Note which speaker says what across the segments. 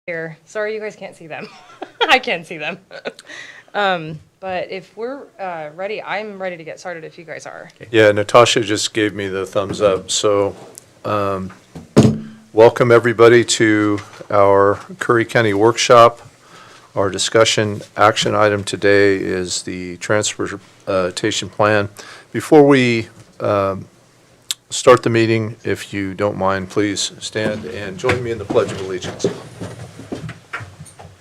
Speaker 1: Here. Sorry you guys can't see them. I can see them. But if we're ready, I'm ready to get started if you guys are.
Speaker 2: Yeah, Natasha just gave me the thumbs up. So welcome, everybody, to our Curry County workshop. Our discussion action item today is the transportation plan. Before we start the meeting, if you don't mind, please stand and join me in the Pledge of Allegiance.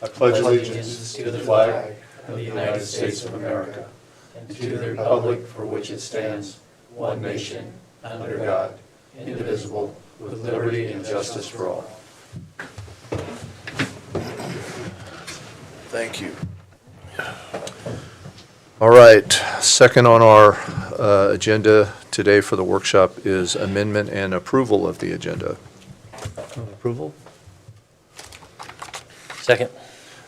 Speaker 2: I pledge allegiance to the flag of the United States of America and to the republic for which it stands, one nation, under God, indivisible, with liberty and justice for all. Thank you. All right, second on our agenda today for the workshop is amendment and approval of the agenda.
Speaker 3: Approval? Second?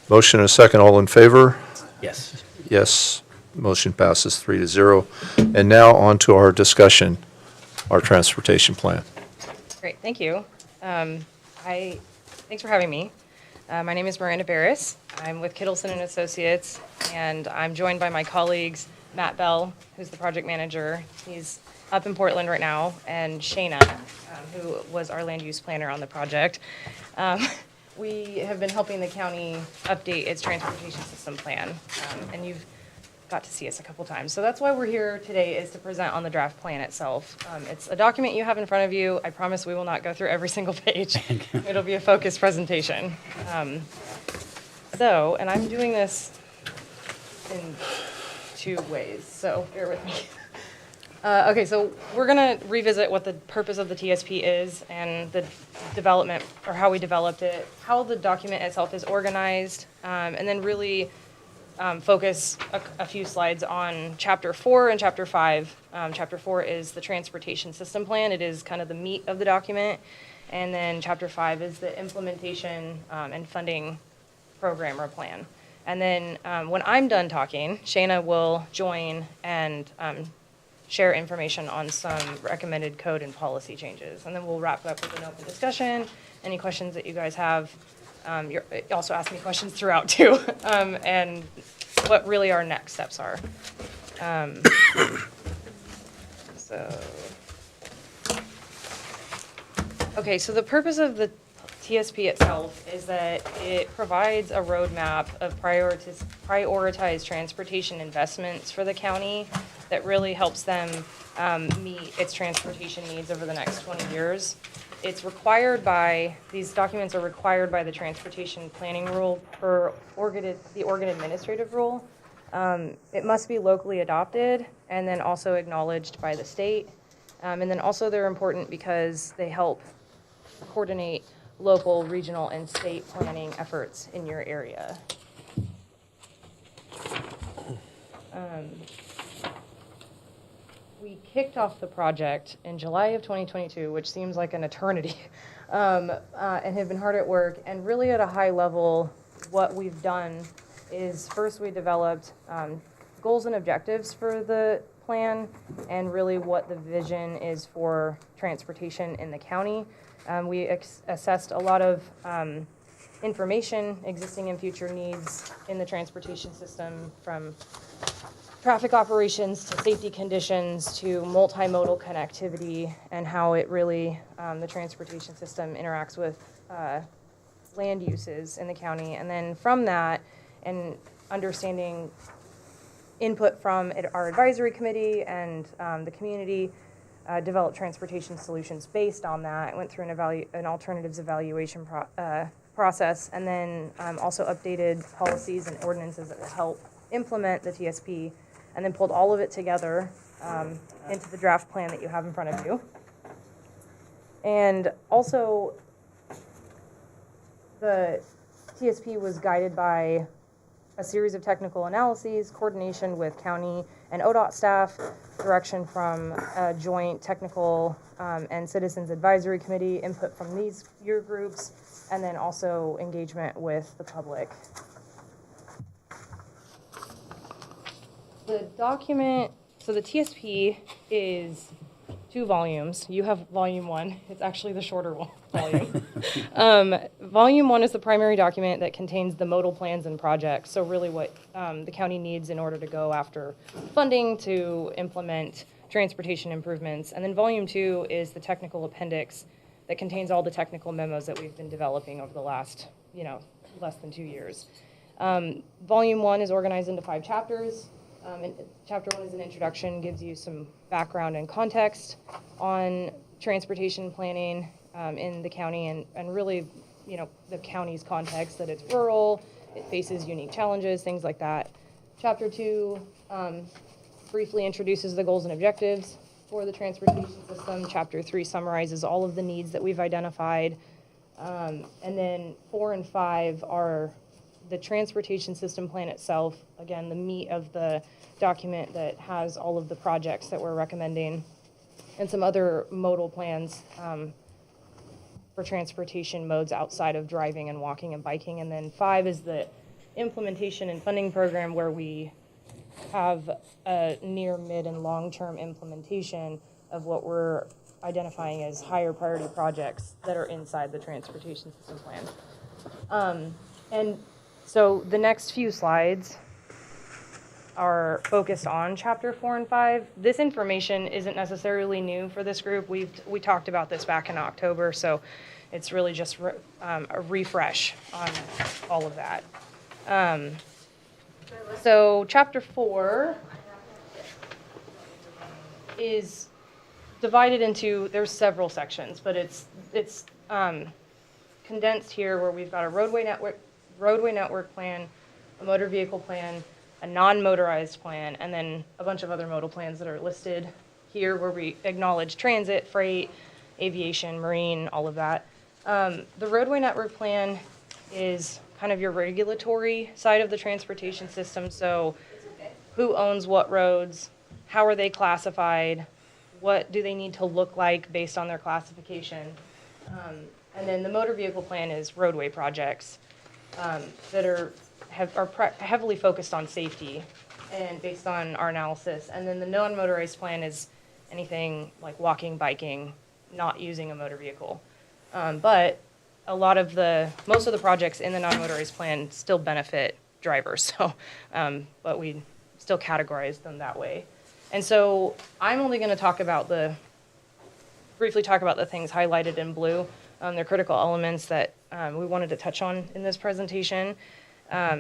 Speaker 2: Motion and a second, all in favor?
Speaker 3: Yes.
Speaker 2: Yes, motion passes 3-0. And now on to our discussion, our transportation plan.
Speaker 1: Great, thank you. Thanks for having me. My name is Miranda Barris. I'm with Kittleson and Associates, and I'm joined by my colleagues, Matt Bell, who's the project manager. He's up in Portland right now, and Shayna, who was our land use planner on the project. We have been helping the county update its transportation system plan, and you've got to see us a couple times. So that's why we're here today, is to present on the draft plan itself. It's a document you have in front of you. I promise we will not go through every single page. It'll be a focused presentation. And I'm doing this in two ways, so bear with me. Okay, so we're going to revisit what the purpose of the TSP is and the development, or how we developed it, how the document itself is organized, and then really focus a few slides on Chapter 4 and Chapter 5. Chapter 4 is the transportation system plan. It is kind of the meat of the document. And then Chapter 5 is the implementation and funding program or plan. And then when I'm done talking, Shayna will join and share information on some recommended code and policy changes. And then we'll wrap up with an open discussion. Any questions that you guys have. You also ask me questions throughout too, and what really our next steps are. Okay, so the purpose of the TSP itself is that it provides a roadmap of prioritized transportation investments for the county that really helps them meet its transportation needs over the next 20 years. It's required by, these documents are required by the transportation planning rule per the Oregon administrative rule. It must be locally adopted and then also acknowledged by the state. And then also they're important because they help coordinate local, regional, and state planning efforts in your area. We kicked off the project in July of 2022, which seems like an eternity, and have been hard at work. And really at a high level, what we've done is first we developed goals and objectives for the plan and really what the vision is for transportation in the county. We assessed a lot of information, existing and future needs in the transportation system, from traffic operations to safety conditions to multimodal connectivity, and how it really, the transportation system interacts with land uses in the county. And then from that, and understanding input from our advisory committee and the community, developed transportation solutions based on that. I went through an alternatives evaluation process, and then also updated policies and ordinances that will help implement the TSP, and then pulled all of it together into the draft plan that you have in front of you. And also, the TSP was guided by a series of technical analyses, coordination with county and ODOT staff, direction from a joint technical and citizens advisory committee, input from your groups, and then also engagement with the public. The document, so the TSP is 2 volumes. You have volume 1. It's actually the shorter volume. Volume 1 is the primary document that contains the modal plans and projects, so really what the county needs in order to go after funding to implement transportation improvements. And then Volume 2 is the technical appendix that contains all the technical memos that we've been developing over the last, less than 2 years. Volume 1 is organized into 5 chapters. And Chapter 1 is an introduction, gives you some background and context on transportation planning in the county and really, the county's context, that it's rural, it faces unique challenges, things like that. Chapter 2 briefly introduces the goals and objectives for the transportation system. Chapter 3 summarizes all of the needs that we've identified. And then 4 and 5 are the transportation system plan itself, again, the meat of the document that has all of the projects that we're recommending, and some other modal plans for transportation modes outside of driving and walking and biking. And then 5 is the implementation and funding program, where we have a near, mid, and long-term implementation of what we're identifying as higher priority projects that are inside the transportation system plan. And so the next few slides are focused on Chapter 4 and 5. This information isn't necessarily new for this group. We talked about this back in October, so it's really just a refresh on all of that. So Chapter 4 is divided into, there's several sections, but it's condensed here, where we've got a roadway network plan, a motor vehicle plan, a non-motorized plan, and then a bunch of other modal plans that are listed here, where we acknowledge transit, freight, aviation, marine, all of that. The roadway network plan is kind of your regulatory side of the transportation system. So who owns what roads? How are they classified? What do they need to look like based on their classification? And then the motor vehicle plan is roadway projects that are heavily focused on safety and based on our analysis. And then the non-motorized plan is anything like walking, biking, not using a motor vehicle. But most of the projects in the non-motorized plan still benefit drivers, so, but we still categorize them that way. And so I'm only going to briefly talk about the things highlighted in blue. They're critical elements that we wanted to touch on in this presentation.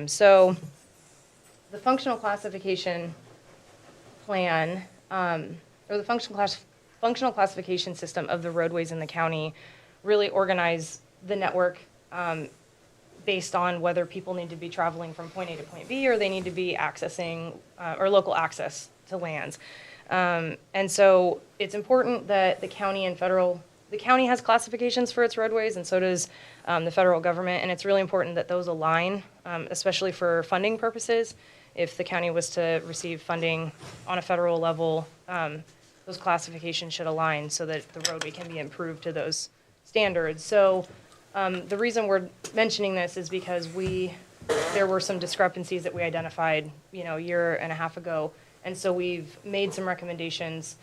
Speaker 1: So the functional classification plan, or the functional classification system of the roadways in the county, really organize the network based on whether people need to be traveling from point A to point B, or they need to be accessing or local access to lands. And so it's important that the county has classifications for its roadways, and so does the federal government, and it's really important that those align, especially for funding purposes. If the county was to receive funding on a federal level, those classifications should align so that the roadway can be improved to those standards. So the reason we're mentioning this is because there were some discrepancies that we identified, a year and a half ago, and so we've made some recommendations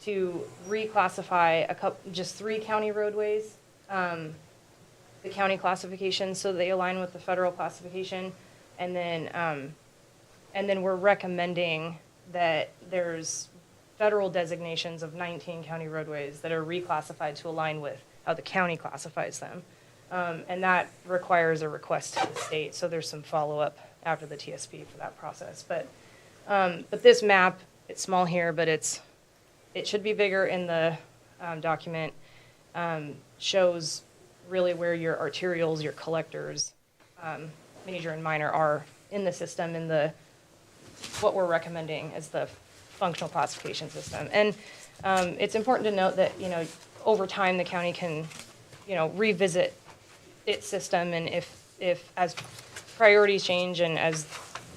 Speaker 1: to reclassify just 3 county roadways, the county classification, so they align with the federal classification, and then we're recommending that there's federal designations of 19 county roadways that are reclassified to align with how the county classifies them. And that requires a request to the state, so there's some follow-up after the TSP for that process. But this map, it's small here, but it should be bigger in the document, shows really where your arterials, your collectors, major and minor, are in the system, in what we're recommending as the functional classification system. And it's important to note that, over time the county can, revisit its system, and if as priorities change and as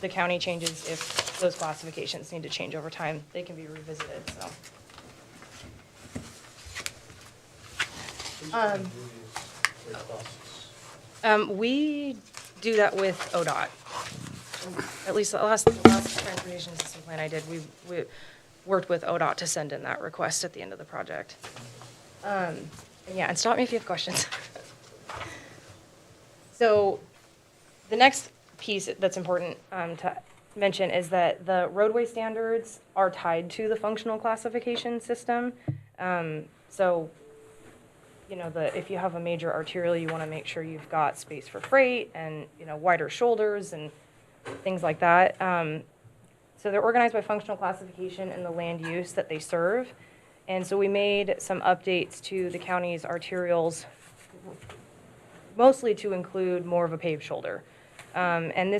Speaker 1: the county changes, if those classifications need to change over time, they can be revisited, so. We do that with ODOT. At least the last transportation system plan I did, we worked with ODOT to send in that request at the end of the project. And stop me if you have questions. So the next piece that's important to mention is that the roadway standards are tied to the functional classification system. So, you know, if you have a major arterial, you want to make sure you've got space for freight and, you know, wider shoulders and things like that. So they're organized by functional classification and the land use that they serve. And so we made some updates to the county's arterials, mostly to include more of a paved shoulder. And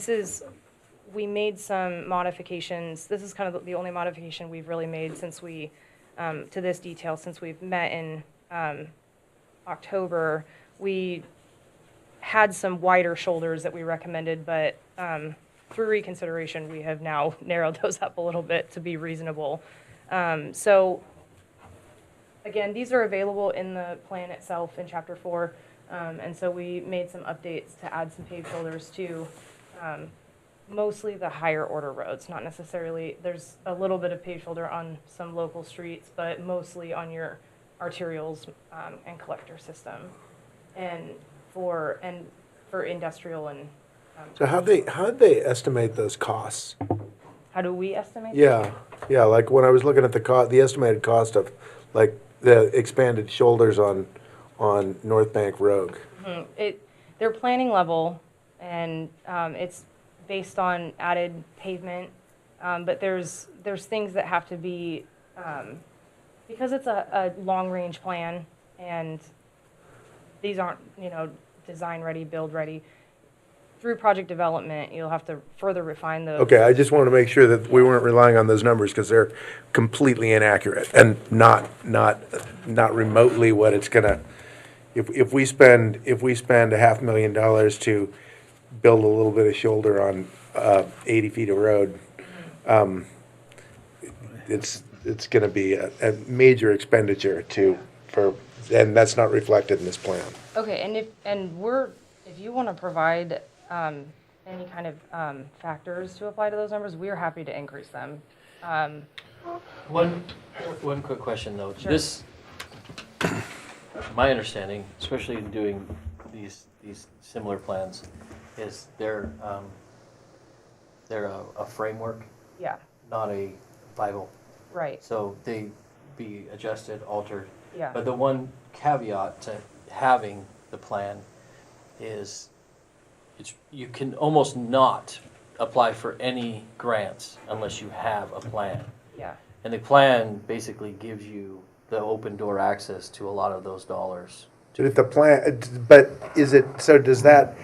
Speaker 1: we made some modifications. This is kind of the only modification we've really made since to this detail, since we've met in October. We had some wider shoulders that we recommended, but through reconsideration, we have now narrowed those up a little bit to be reasonable. So again, these are available in the plan itself in Chapter 4. And so we made some updates to add some paved shoulders to mostly the higher order roads, not necessarily, there's a little bit of paved shoulder on some local streets, but mostly on your arterials and collector system. And for industrial and.
Speaker 4: So how'd they estimate those costs?
Speaker 1: How do we estimate?
Speaker 4: Yeah, like when I was looking at the estimated cost of like the expanded shoulders on North Bank Road.
Speaker 1: They're planning level, and it's based on added pavement, but there's things that have to be, because it's a long-range plan, and these aren't, you know, design ready, build ready. Through project development, you'll have to further refine those.
Speaker 4: Okay, I just wanted to make sure that we weren't relying on those numbers because they're completely inaccurate and not remotely what it's gonna. If we spend $500,000 to build a little bit of shoulder on 80 feet of road, it's going to be a major expenditure and that's not reflected in this plan.
Speaker 1: Okay, and if you want to provide any kind of factors to apply to those numbers, we are happy to increase them.
Speaker 3: One quick question though.
Speaker 1: Sure.
Speaker 3: This, my understanding, especially in doing these similar plans, is they're a framework,
Speaker 1: Yeah,
Speaker 3: not a final.
Speaker 1: right,
Speaker 3: So they be adjusted, altered.
Speaker 1: yeah.
Speaker 3: But the one caveat to having the plan is you can almost not apply for any grants unless you have a plan.
Speaker 1: Yeah.
Speaker 3: And the plan basically gives you the open door access to a lot of those dollars.
Speaker 4: But is it, so does that,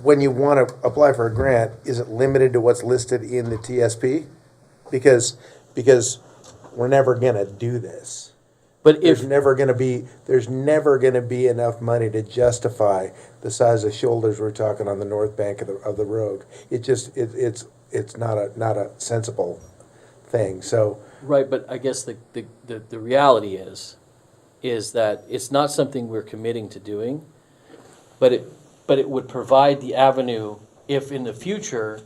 Speaker 4: when you want to apply for a grant, is it limited to what's listed in the TSP? Because we're never gonna do this.
Speaker 3: But if
Speaker 4: There's never gonna be enough money to justify the size of shoulders we're talking on the north bank of the road. It's not a sensible thing, so.
Speaker 3: right, but I guess the reality is that it's not something we're committing to doing, but it would provide the avenue if in the future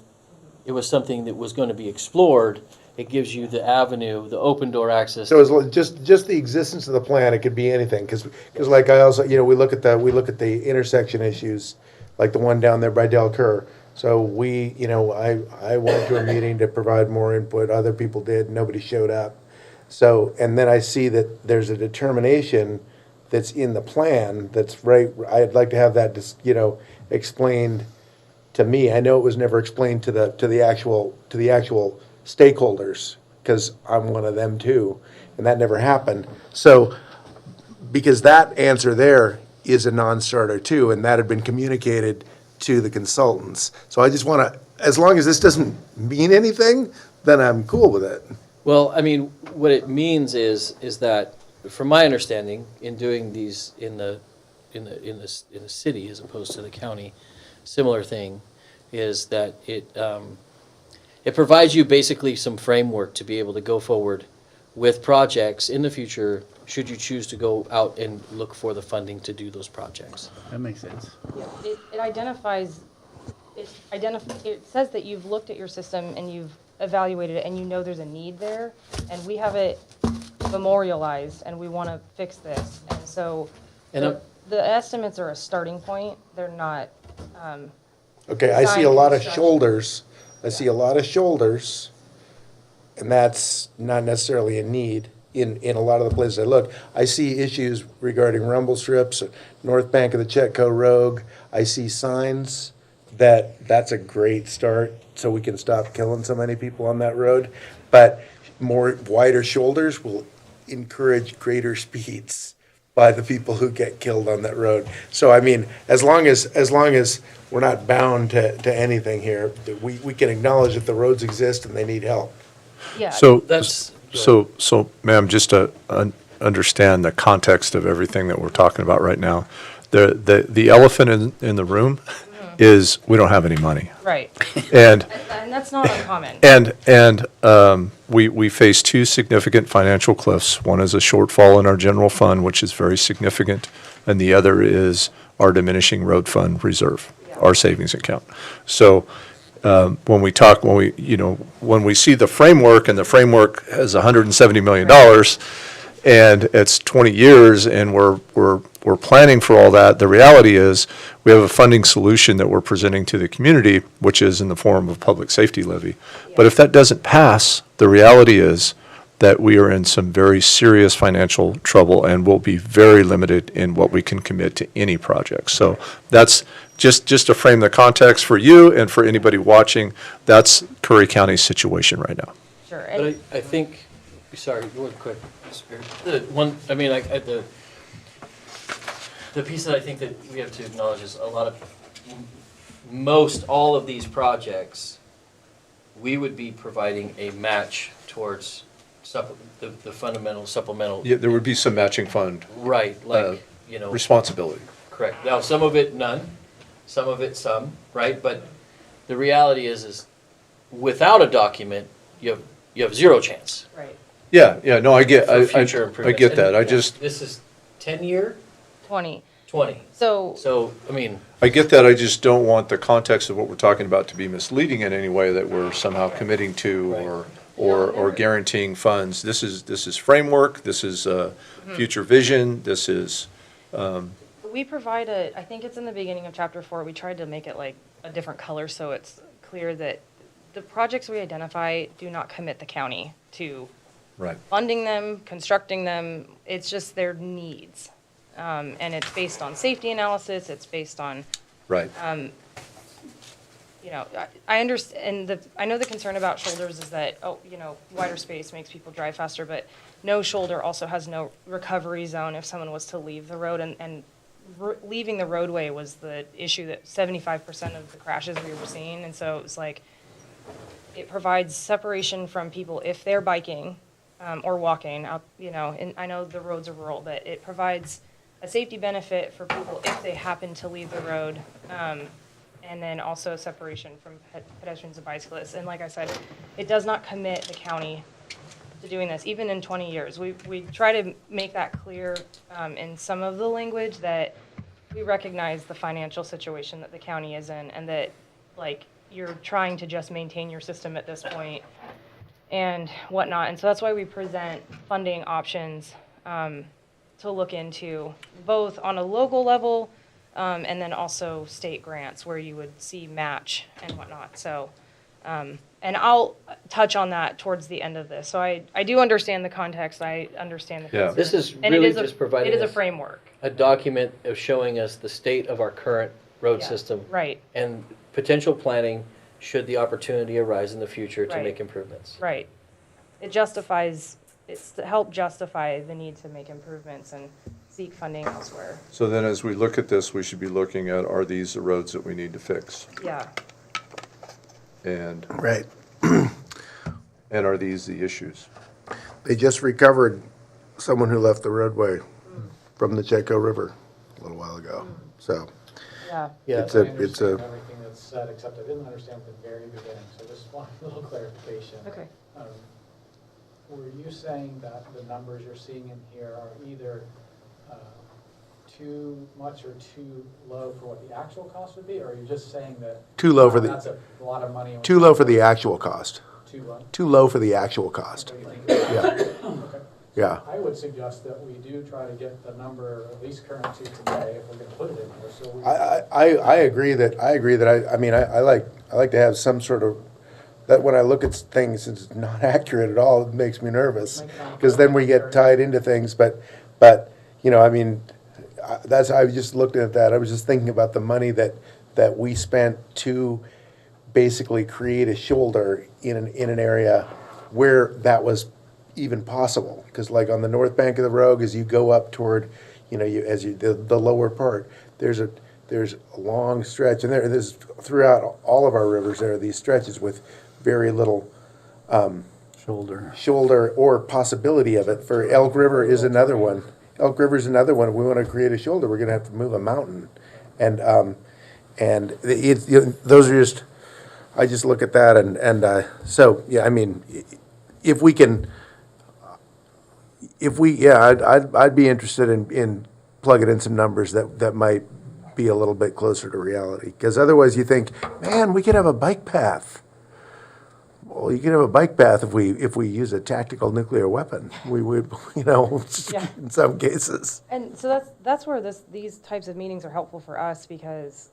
Speaker 3: it was something that was going to be explored. It gives you the avenue, the open door access.
Speaker 4: So it's just the existence of the plan, it could be anything, because like I also, we look at the intersection issues, like the one down there by Del Cur. So I went to a meeting to provide more input, other people did, nobody showed up. So, and then I see that there's a determination that's in the plan that's right, I'd like to have that, explained to me. I know it was never explained to the actual stakeholders, because I'm one of them too, and that never happened. So, because that answer there is a non-starter too, and that had been communicated to the consultants. So I just want to, as long as this doesn't mean anything, then I'm cool with it.
Speaker 3: Well, I mean, what it means is that, from my understanding, in doing these in the city as opposed to the county, similar thing, is that it provides you basically some framework to be able to go forward with projects in the future, should you choose to go out and look for the funding to do those projects.
Speaker 5: That makes sense.
Speaker 1: It identifies, it says that you've looked at your system and you've evaluated it and you know there's a need there, and we have it memorialized and we want to fix this. And so
Speaker 3: And
Speaker 1: the estimates are a starting point. They're not,
Speaker 4: Okay, I see a
Speaker 1: Design
Speaker 4: lot of
Speaker 1: construction.
Speaker 4: shoulders, I see a lot of shoulders, and that's not necessarily a need in a lot of the places I look. I see issues regarding rumble strips, north bank of the Chetco Road. I see signs that's a great start, so we can stop killing so many people on that road. But more wider shoulders will encourage greater speeds by the people who get killed on that road. So I mean, as long as we're not bound to anything here, that we can acknowledge that the roads exist and they need help.
Speaker 1: yeah.
Speaker 2: So,
Speaker 3: That's-
Speaker 2: so, ma'am, just to understand the context of everything that we're talking about right now, the elephant in the room is we don't have any money.
Speaker 1: Right.
Speaker 2: And,
Speaker 1: And that's not uncommon.
Speaker 2: we face two significant financial cliffs. One is a shortfall in our general fund, which is very significant, and the other is our diminishing road fund reserve, our savings account. So, when we see the framework, and the framework has $170 million, and it's 20 years, and we're planning for all that, the reality is, we have a funding solution that we're presenting to the community, which is in the form of public safety levy. But if that doesn't pass, the reality is that we are in some very serious financial trouble and will be very limited in what we can commit to any project. So that's just to frame the context for you and for anybody watching, that's Curry County's situation right now.
Speaker 1: Sure.
Speaker 3: But
Speaker 1: And
Speaker 3: I think, sorry, one quick, Spirit. The piece that I think that we have to acknowledge is all of these projects, we would be providing a match towards the fundamental supplemental.
Speaker 2: Yeah, there would be some matching fund
Speaker 3: Right,
Speaker 2: responsibility.
Speaker 3: correct. Now, some of it, none, some of it, some, right? But the reality is without a document, you have zero chance
Speaker 1: right.
Speaker 2: Yeah, no, I get,
Speaker 3: for future
Speaker 2: I
Speaker 3: improvements.
Speaker 2: get that, I
Speaker 3: And, yeah,
Speaker 2: just,
Speaker 3: This is 10-year,
Speaker 1: 20.
Speaker 3: 20.
Speaker 1: So,
Speaker 3: So, I mean,
Speaker 2: I get that, I just don't want the context of what we're talking about to be misleading in any way that we're somehow committing to or guaranteeing funds. This is framework, this is future vision, this is,
Speaker 1: we provide I think it's in the beginning of chapter 4, we tried to make it like a different color so it's clear that the projects we identify do not commit the county to
Speaker 2: right.
Speaker 1: funding them, constructing them. It's just their needs. And it's based on safety analysis, it's based on,
Speaker 2: Right.
Speaker 1: I understand, I know the concern about shoulders is that, wider space makes people drive faster, but no shoulder also has no recovery zone if someone was to leave the road, and leaving the roadway was the issue that 75% of the crashes we were seeing, and so it was like, it provides separation from people if they're biking, or walking out, and I know the roads are rural, but it provides a safety benefit for people if they happen to leave the road, and then also separation from pedestrians and bicyclists. And like I said, it does not commit the county to doing this, even in 20 years. We try to make that clear in some of the language that we recognize the financial situation that the county is in, and that, like, you're trying to just maintain your system at this point and whatnot. And so that's why we present funding options to look into, both on a local level and then also state grants where you would see match and whatnot. So, and I'll touch on that towards the end of this. So I do understand the context. I understand the
Speaker 2: Yeah.
Speaker 1: concern.
Speaker 3: this is
Speaker 1: And it
Speaker 3: really
Speaker 1: is
Speaker 3: just providing
Speaker 1: It is a
Speaker 3: us
Speaker 1: framework.
Speaker 3: a document of showing us the state of our current road
Speaker 1: Yeah,
Speaker 3: system.
Speaker 1: right.
Speaker 3: And potential planning should the opportunity arise in the future to
Speaker 1: Right.
Speaker 3: make improvements.
Speaker 1: Right. It's to help justify the need to make improvements and seek funding elsewhere.
Speaker 2: So then as we look at this, we should be looking at, are these the roads that we need to fix?
Speaker 1: Yeah.
Speaker 2: And
Speaker 4: Right.
Speaker 2: are these the issues?
Speaker 4: They just recovered someone who left the roadway from the Chetco River a little while ago. So
Speaker 1: Yeah.
Speaker 3: Yeah.
Speaker 4: it's
Speaker 5: I
Speaker 4: a,
Speaker 5: understand everything that's said, except I didn't understand at the very beginning, so just one little clarification.
Speaker 1: Okay.
Speaker 5: Were you saying that the numbers you're seeing in here are either too much or too low for what the actual cost would be, or are you just saying that?
Speaker 4: Too low for the-
Speaker 5: That's a lot of money. and
Speaker 4: too low for the actual cost.
Speaker 5: Too low?
Speaker 4: Too low for the actual cost.
Speaker 5: What do you think about
Speaker 4: Yeah.
Speaker 5: that? Okay.
Speaker 4: Yeah.
Speaker 5: I would suggest that we do try to get the number at least current to today, if we're gonna put it in there, so we.
Speaker 4: I agree that, I mean, I like to have some sort of, that when I look at things, it's not accurate at all, it makes me nervous. Because then we get tied into things, but, you know, I mean, I was just looking at that, I was just thinking about the money that we spent to basically create a shoulder in an area where that was even possible. Because like on the north bank of the road, as you go up toward, you know, the lower part, there's a long stretch, and there's throughout all of our rivers, there are these stretches with very little shoulder or possibility of it. For Elk River is another one. Elk River is another one. If we want to create a shoulder, we're going to have to move a mountain, and those are just. I just look at that, and so yeah. I mean, if we can, I'd be interested in plugging in some numbers that might be a little bit closer to reality. Because otherwise, you think, man, we could have a bike path. Well, you could have a bike path if we use a tactical nuclear weapon. We would, you know,
Speaker 1: Yeah.
Speaker 4: in some cases.
Speaker 1: And so that's where these types of meetings are helpful for us, because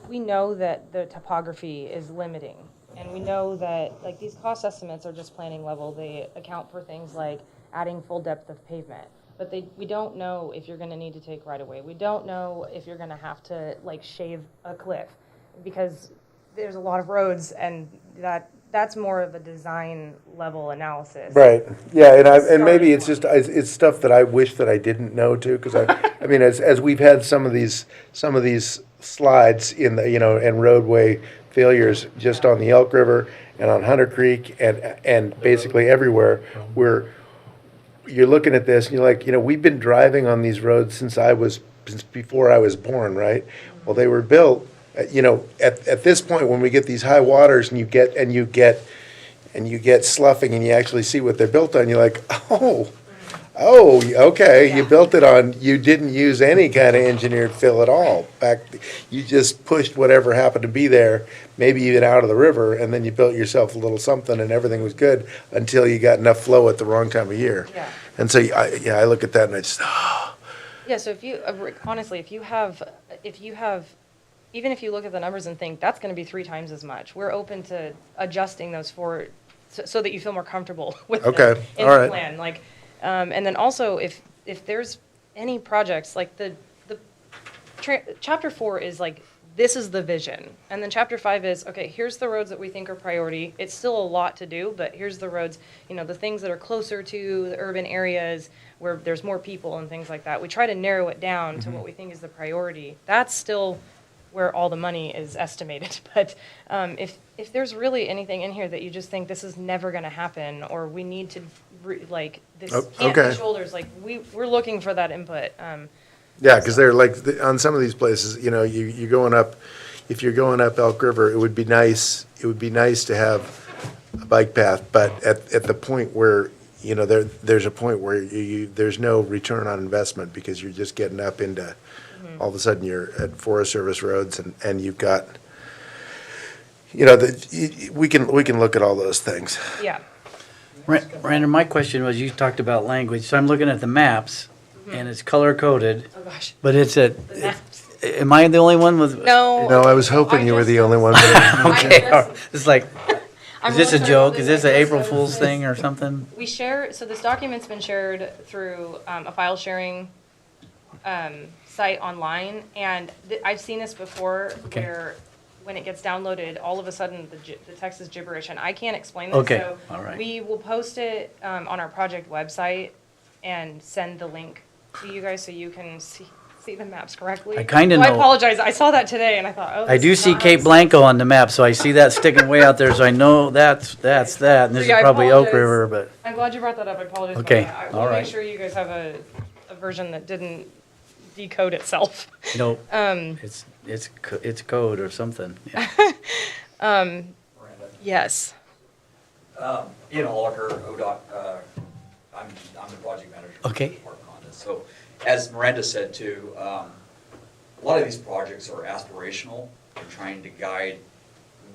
Speaker 1: we know that the topography is limiting. And we know that, like, these cost estimates are just planning level. They account for things like adding full depth of pavement. But we don't know if you're gonna need to take right away. We don't know if you're gonna have to, like, shave a cliff, because there's a lot of roads, and that's more of a design level analysis.
Speaker 4: Right. Yeah, and
Speaker 1: Starting
Speaker 4: maybe it's
Speaker 1: point.
Speaker 4: just it's stuff that I wish that I didn't know too, because I mean, as we've had some of these slides in the, you know, and roadway failures just on the Elk River and on Hunter Creek and basically everywhere, where you're looking at this and you're like, you know, we've been driving on these roads since before I was born, right? Well, they were built, you know, at this point when we get these high waters and you get sloughing and you actually see what they're built on, you're like, oh, okay, you
Speaker 1: Yeah.
Speaker 4: built it on, you didn't use any kind of engineered fill at all. You just pushed whatever happened to be there, maybe even out of the river, and then you built yourself a little something and everything was good until you got enough flow at the wrong time of year.
Speaker 1: Yeah.
Speaker 4: And so, I look at that and I just,
Speaker 1: Yeah, so if you, honestly, if you have, even if you look at the numbers and think, that's gonna be 3 times as much, we're open to adjusting those so that you feel more comfortable with them
Speaker 4: Okay,
Speaker 1: in
Speaker 4: all
Speaker 1: the
Speaker 4: right.
Speaker 1: plan. Like, and then also, if there's any projects, like chapter 4 is like, this is the vision. And then chapter 5 is, okay, here's the roads that we think are priority. It's still a lot to do, but here's the roads, you know, the things that are closer to the urban areas where there's more people and things like that. We try to narrow it down to what we think is the priority. That's still where all the money is estimated. But if there's really anything in here that you just think this is never going to happen, or we need to, this can't
Speaker 4: okay.
Speaker 1: be shoulders, like, we're looking for that input.
Speaker 4: yeah, because they're like, on some of these places, you know, you're going up, if you're going up Elk River, it would be nice to have a bike path, but at the point where, you know, there's a point where there's no return on investment, because you're just getting up into, all of a sudden you're at Forest Service roads, and you've got, you know, we can look at all those things.
Speaker 1: Yeah.
Speaker 6: Brandon, my question was, you talked about language, so I'm looking at the maps, and it's color coded,
Speaker 1: Oh, gosh.
Speaker 6: but it's
Speaker 1: The maps.
Speaker 6: am I the only one with?
Speaker 1: No.
Speaker 4: No, I was hoping you were the only one. But
Speaker 6: Okay, all right. It's like,
Speaker 1: I'm
Speaker 6: is this a
Speaker 1: really sorry
Speaker 6: joke?
Speaker 1: about
Speaker 6: Is
Speaker 1: this.
Speaker 6: this an
Speaker 1: Like,
Speaker 6: April
Speaker 1: so
Speaker 6: Fool's
Speaker 1: this-
Speaker 6: thing or something?
Speaker 1: We share, so this document's been shared through a file sharing site online, and I've seen this before,
Speaker 6: Okay.
Speaker 1: where when it gets downloaded, all of a sudden the text is gibberish, and I can't explain this.
Speaker 6: Okay,
Speaker 1: So
Speaker 6: all right.
Speaker 1: we will post it on our project website and send the link to you guys so you can see the maps correctly.
Speaker 6: I kinda
Speaker 1: So I
Speaker 6: know-
Speaker 1: apologize, I saw that today and I thought, oh.
Speaker 6: I
Speaker 1: this
Speaker 6: do
Speaker 1: is
Speaker 6: see
Speaker 1: not how
Speaker 6: Cape
Speaker 1: this-
Speaker 6: Blanco on the map, so I see that sticking way out there, so I know that's that, and this is
Speaker 1: Yeah, I
Speaker 6: probably Oak
Speaker 1: apologize.
Speaker 6: River, but,
Speaker 1: I'm glad you brought that up, I apologize for
Speaker 6: Okay,
Speaker 1: that. I
Speaker 6: all
Speaker 1: want to
Speaker 6: right.
Speaker 1: make sure you guys have a version that didn't decode itself.
Speaker 6: no,
Speaker 1: Um,
Speaker 6: it's code or something. Yeah.
Speaker 7: Miranda.
Speaker 1: yes.
Speaker 7: Ian Oliver, ODOT, I'm the project manager. for the
Speaker 6: Okay.
Speaker 7: department on this. So, as Miranda said too, a lot of these projects are aspirational. They're trying to guide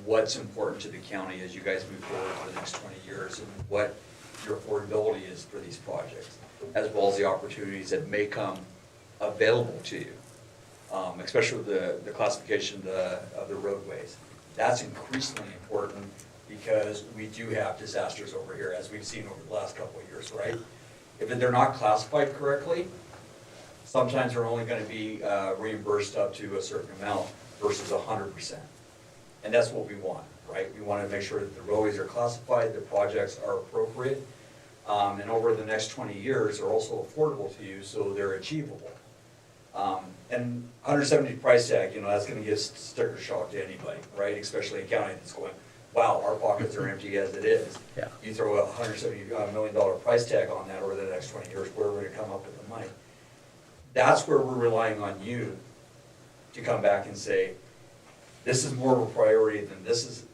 Speaker 7: what's important to the county as you guys move forward for the next 20 years, and what your affordability is for these projects, as well as the opportunities that may come available to you, especially with the classification of the roadways. That's increasingly important because we do have disasters over here, as we've seen over the last couple of years, right? If they're not classified correctly, sometimes they're only gonna be reimbursed up to a certain amount versus 100%. And that's what we want, right? We wanna make sure that the roadways are classified, the projects are appropriate, and over the next 20 years, they're also affordable to you, so they're achievable. And 170 price tag, you know, that's gonna give sticker shock to anybody, right? Especially a county that's going, wow, our pockets are empty as it is.
Speaker 6: Yeah.
Speaker 7: You throw a $170 million price tag on that over the next 20 years, where we're gonna come up with the money? That's where we're relying on you to come back and say, this is more of a priority than this.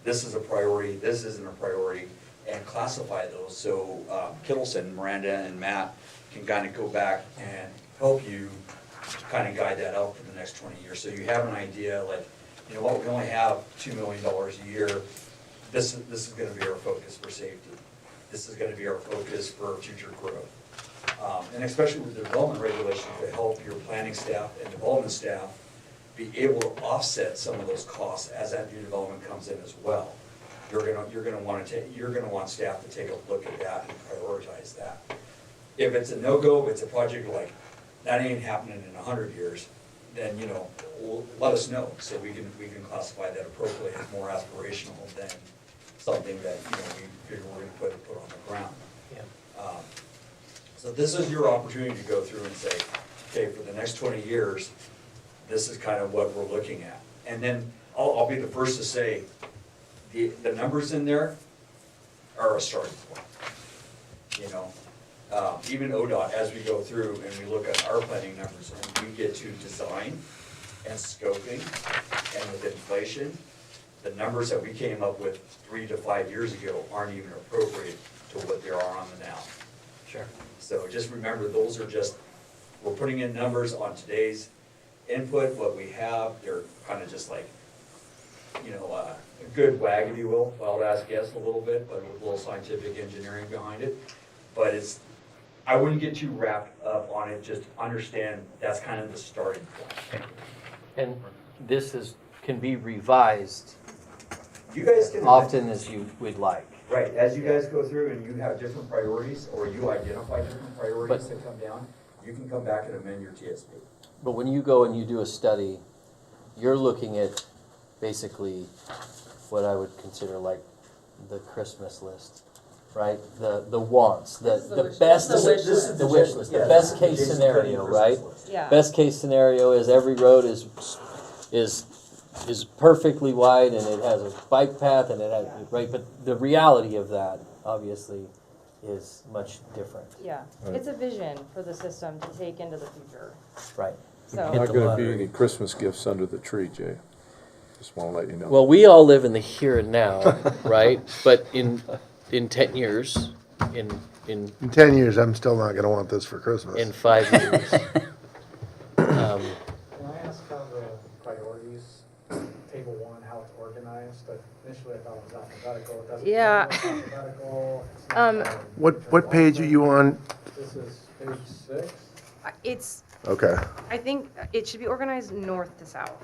Speaker 7: This is a priority, this isn't a priority, and classify those. So Kittleson, Miranda, and Matt can kind of go back and help you kind of guide that out for the next 20 years. So you have an idea, like, you know what, we only have $2 million a year. This is gonna be our focus for safety. This is gonna be our focus for future growth. And especially with the development regulations to help your planning staff and development staff be able to offset some of those costs as that new development comes in as well. You're gonna want staff to take a look at that and prioritize that. If it's a no-go, if it's a project like, that ain't happening in 100 years, then, you know, let us know, so we can classify that appropriately as more aspirational than something that, you know, we figure we're gonna put on the ground.
Speaker 3: Yeah.
Speaker 7: So this is your opportunity to go through and say, okay, for the next 20 years, this is kind of what we're looking at. And then I'll be the first to say, the numbers in there are a starting point. You know, even ODOT, as we go through and we look at our planning numbers and we get to design and scoping and with inflation, the numbers that we came up with 3 to 5 years ago aren't even appropriate to what there are on the now.
Speaker 3: Sure.
Speaker 7: So just remember, those are just, we're putting in numbers on today's input, what we have. They're kind of just like, you know, a good wag, if you will, wild ass guess a little bit, but with a little scientific engineering behind it. But it's, I wouldn't get too wrapped up on it, just understand that's kind of the starting point.
Speaker 3: And this can be revised
Speaker 7: You guys can.
Speaker 3: often as you would like.
Speaker 7: Right, as you guys go through and you have different priorities, or you identify different priorities that come down, you can come back and amend your TSP.
Speaker 3: But when you go and you do a study, you're looking at basically what I would consider like the Christmas list, right? The wants, the best,
Speaker 1: the wish list.
Speaker 3: the wish list, the best case scenario, right?
Speaker 1: Yeah.
Speaker 3: Best case scenario is every road is perfectly wide and it has a bike path and it has, right? But the reality of that, obviously, is much different,
Speaker 1: Yeah, it's a vision for the system to take into the future,
Speaker 3: right?
Speaker 1: so.
Speaker 3: Hit
Speaker 8: Not
Speaker 3: the
Speaker 8: gonna
Speaker 3: lottery.
Speaker 8: be any Christmas gifts under the tree, Jay. Just wanna let you know.
Speaker 3: Well, we all live in the here and now, right? But in 10 years, in
Speaker 4: In 10 years, I'm still not gonna want this for Christmas.
Speaker 3: in 5 years,
Speaker 5: Can I ask how the priorities, table 1, how it's organized? But initially I thought it was alphabetical. It doesn't
Speaker 1: Yeah.
Speaker 5: it's alphabetical. It's not
Speaker 4: What page are you on?
Speaker 5: This is page 6,
Speaker 1: It's,
Speaker 4: Okay.
Speaker 1: I think it should be organized north to south.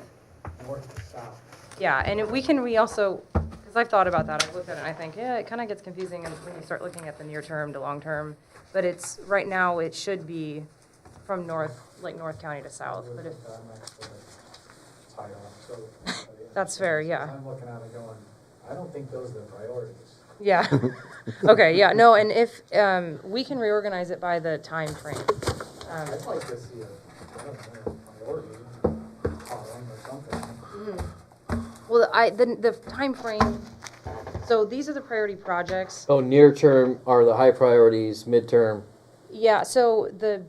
Speaker 5: north to south.
Speaker 1: Yeah, and we also, because I've thought about that, I've looked at it and I think, yeah, it kind of gets confusing when you start looking at the near term to long term. But it's, right now, it should be from north, like North County to south, but if,
Speaker 5: That next to the title. So,
Speaker 1: That's fair, yeah.
Speaker 5: I'm looking at it going, I don't think those are the priorities.
Speaker 1: yeah. Okay, yeah, no, and if, we can reorganize it by the time frame.
Speaker 5: I'd like to see a, I don't know, priority column or something.
Speaker 1: Well, the time frame. So these are the priority projects.
Speaker 3: oh, near term are the high priorities, midterm.
Speaker 1: Yeah, so the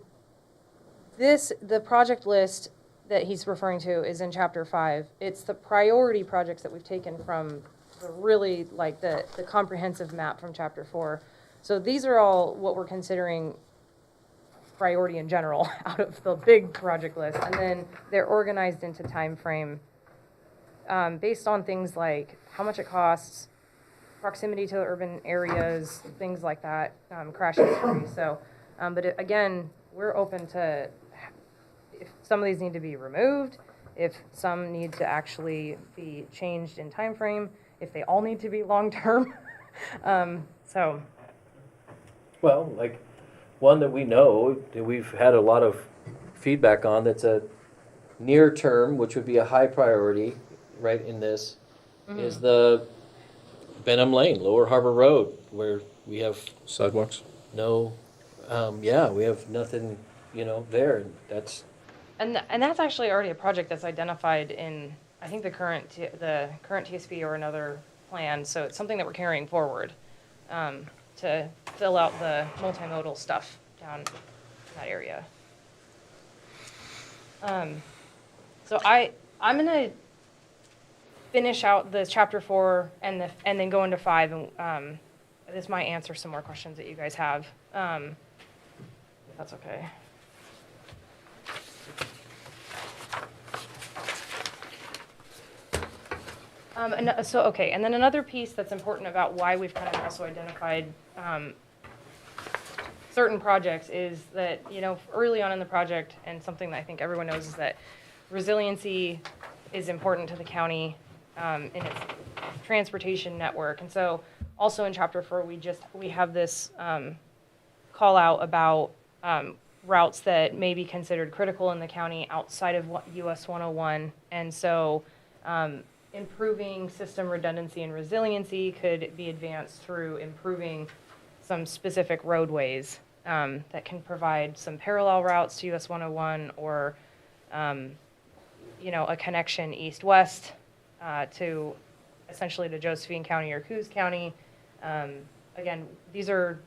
Speaker 1: project list that he's referring to is in chapter 5. It's the priority projects that we've taken from the really, like, the comprehensive map from chapter 4. So these are all what we're considering priority in general out of the big project list. And then they're organized into time frame based on things like how much it costs, proximity to urban areas, things like that, crash history. So, but again, we're open to if some of these need to be removed, if some need to actually be changed in time frame, if they all need to be long-term. So,
Speaker 3: Well, like, one that we know, that we've had a lot of feedback on, that's a near term, which would be a high priority, right, in this, is the Benham Lane, Lower Harbor Road, where we have
Speaker 2: Sidewalks?
Speaker 3: no, we have nothing, there, and that's,
Speaker 1: and that's actually already a project that's identified in, I think, the current TSP or another plan. So it's something that we're carrying forward to fill out the multimodal stuff down in that area. So I'm gonna finish out the chapter 4 and then go into 5, and this might answer some more questions that you guys have. If that's okay. And then another piece that's important about why we've kind of also identified certain projects is that, early on in the project, and something that I think everyone knows, is that resiliency is important to the county in its transportation network. And so also in chapter 4, we have this call out about routes that may be considered critical in the county outside of US 101. And so improving system redundancy and resiliency could be advanced through improving some specific roadways that can provide some parallel routes to US 101 or, a connection east-west to essentially to Josephine County or Coos County. Again, these are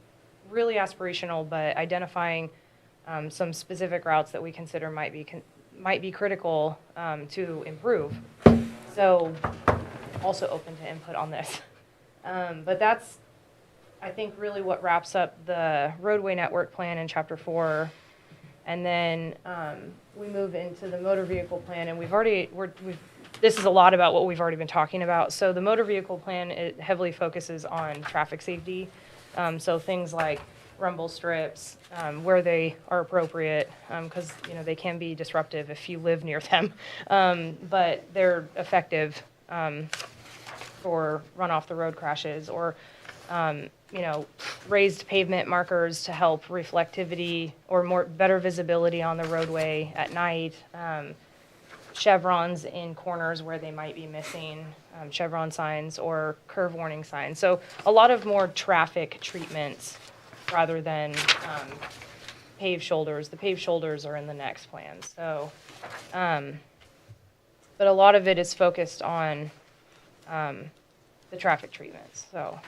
Speaker 1: really aspirational, but identifying some specific routes that we consider might be critical to improve. So also open to input on this. But that's, I think, really what wraps up the roadway network plan in chapter 4. And then we move into the motor vehicle plan, and this is a lot about what we've already been talking about. So the motor vehicle plan, it heavily focuses on traffic safety. So things like rumble strips, where they are appropriate, because they can be disruptive if you live near them, but they're effective for run off the road crashes, or raised pavement markers to help reflectivity or better visibility on the roadway at night. Chevrons in corners where they might be missing chevron signs or curve warning signs. So a lot of more traffic treatments rather than paved shoulders. The paved shoulders are in the next plan. So, but a lot of it is focused on the traffic treatments. So,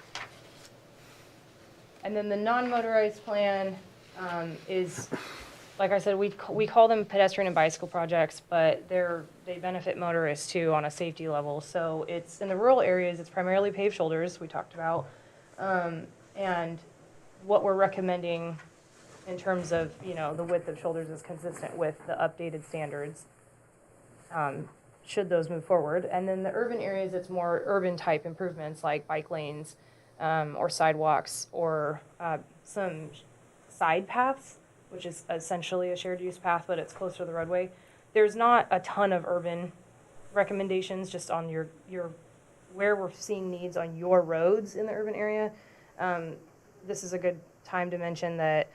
Speaker 1: and then the non-motorized plan is, like I said, we call them pedestrian and bicycle projects, but they benefit motorists too on a safety level. So it's in the rural areas, it's primarily paved shoulders we talked about, and what we're recommending in terms of the width of shoulders is consistent with the updated standards. Should those move forward, and then the urban areas, it's more urban type improvements like bike lanes or sidewalks or some side paths, which is essentially a shared use path, but it's closer to the roadway. There's not a ton of urban recommendations just on your where we're seeing needs on your roads in the urban area. This is a good time to mention that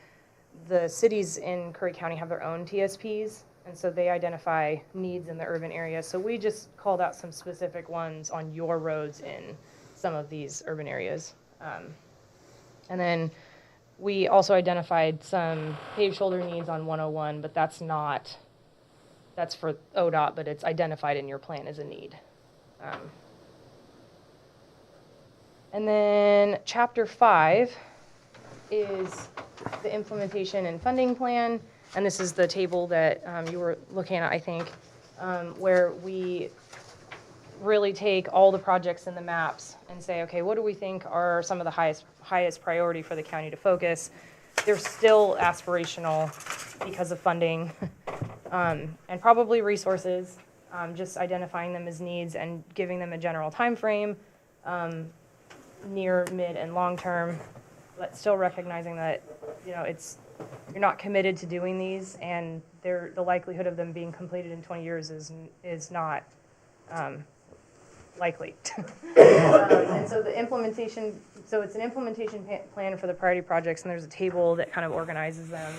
Speaker 1: the cities in Curry County have their own TSPs, and so they identify needs in the urban area. So we just called out some specific ones on your roads in some of these urban areas. And then we also identified some paved shoulder needs on 101, but that's for ODOT, but it's identified in your plan as a need. And then chapter 5 is the implementation and funding plan. And this is the table that you were looking at, I think, where we really take all the projects in the maps and say, okay, what do we think are some of the highest priority for the county to focus? They're still aspirational because of funding and probably resources, just identifying them as needs and giving them a general time frame. near, mid, and long term, but still recognizing that, you know, you're not committed to doing these, and the likelihood of them being completed in 20 years is not likely. And so the implementation, so it's an implementation plan for the priority projects, and there's a table that kind of organizes them.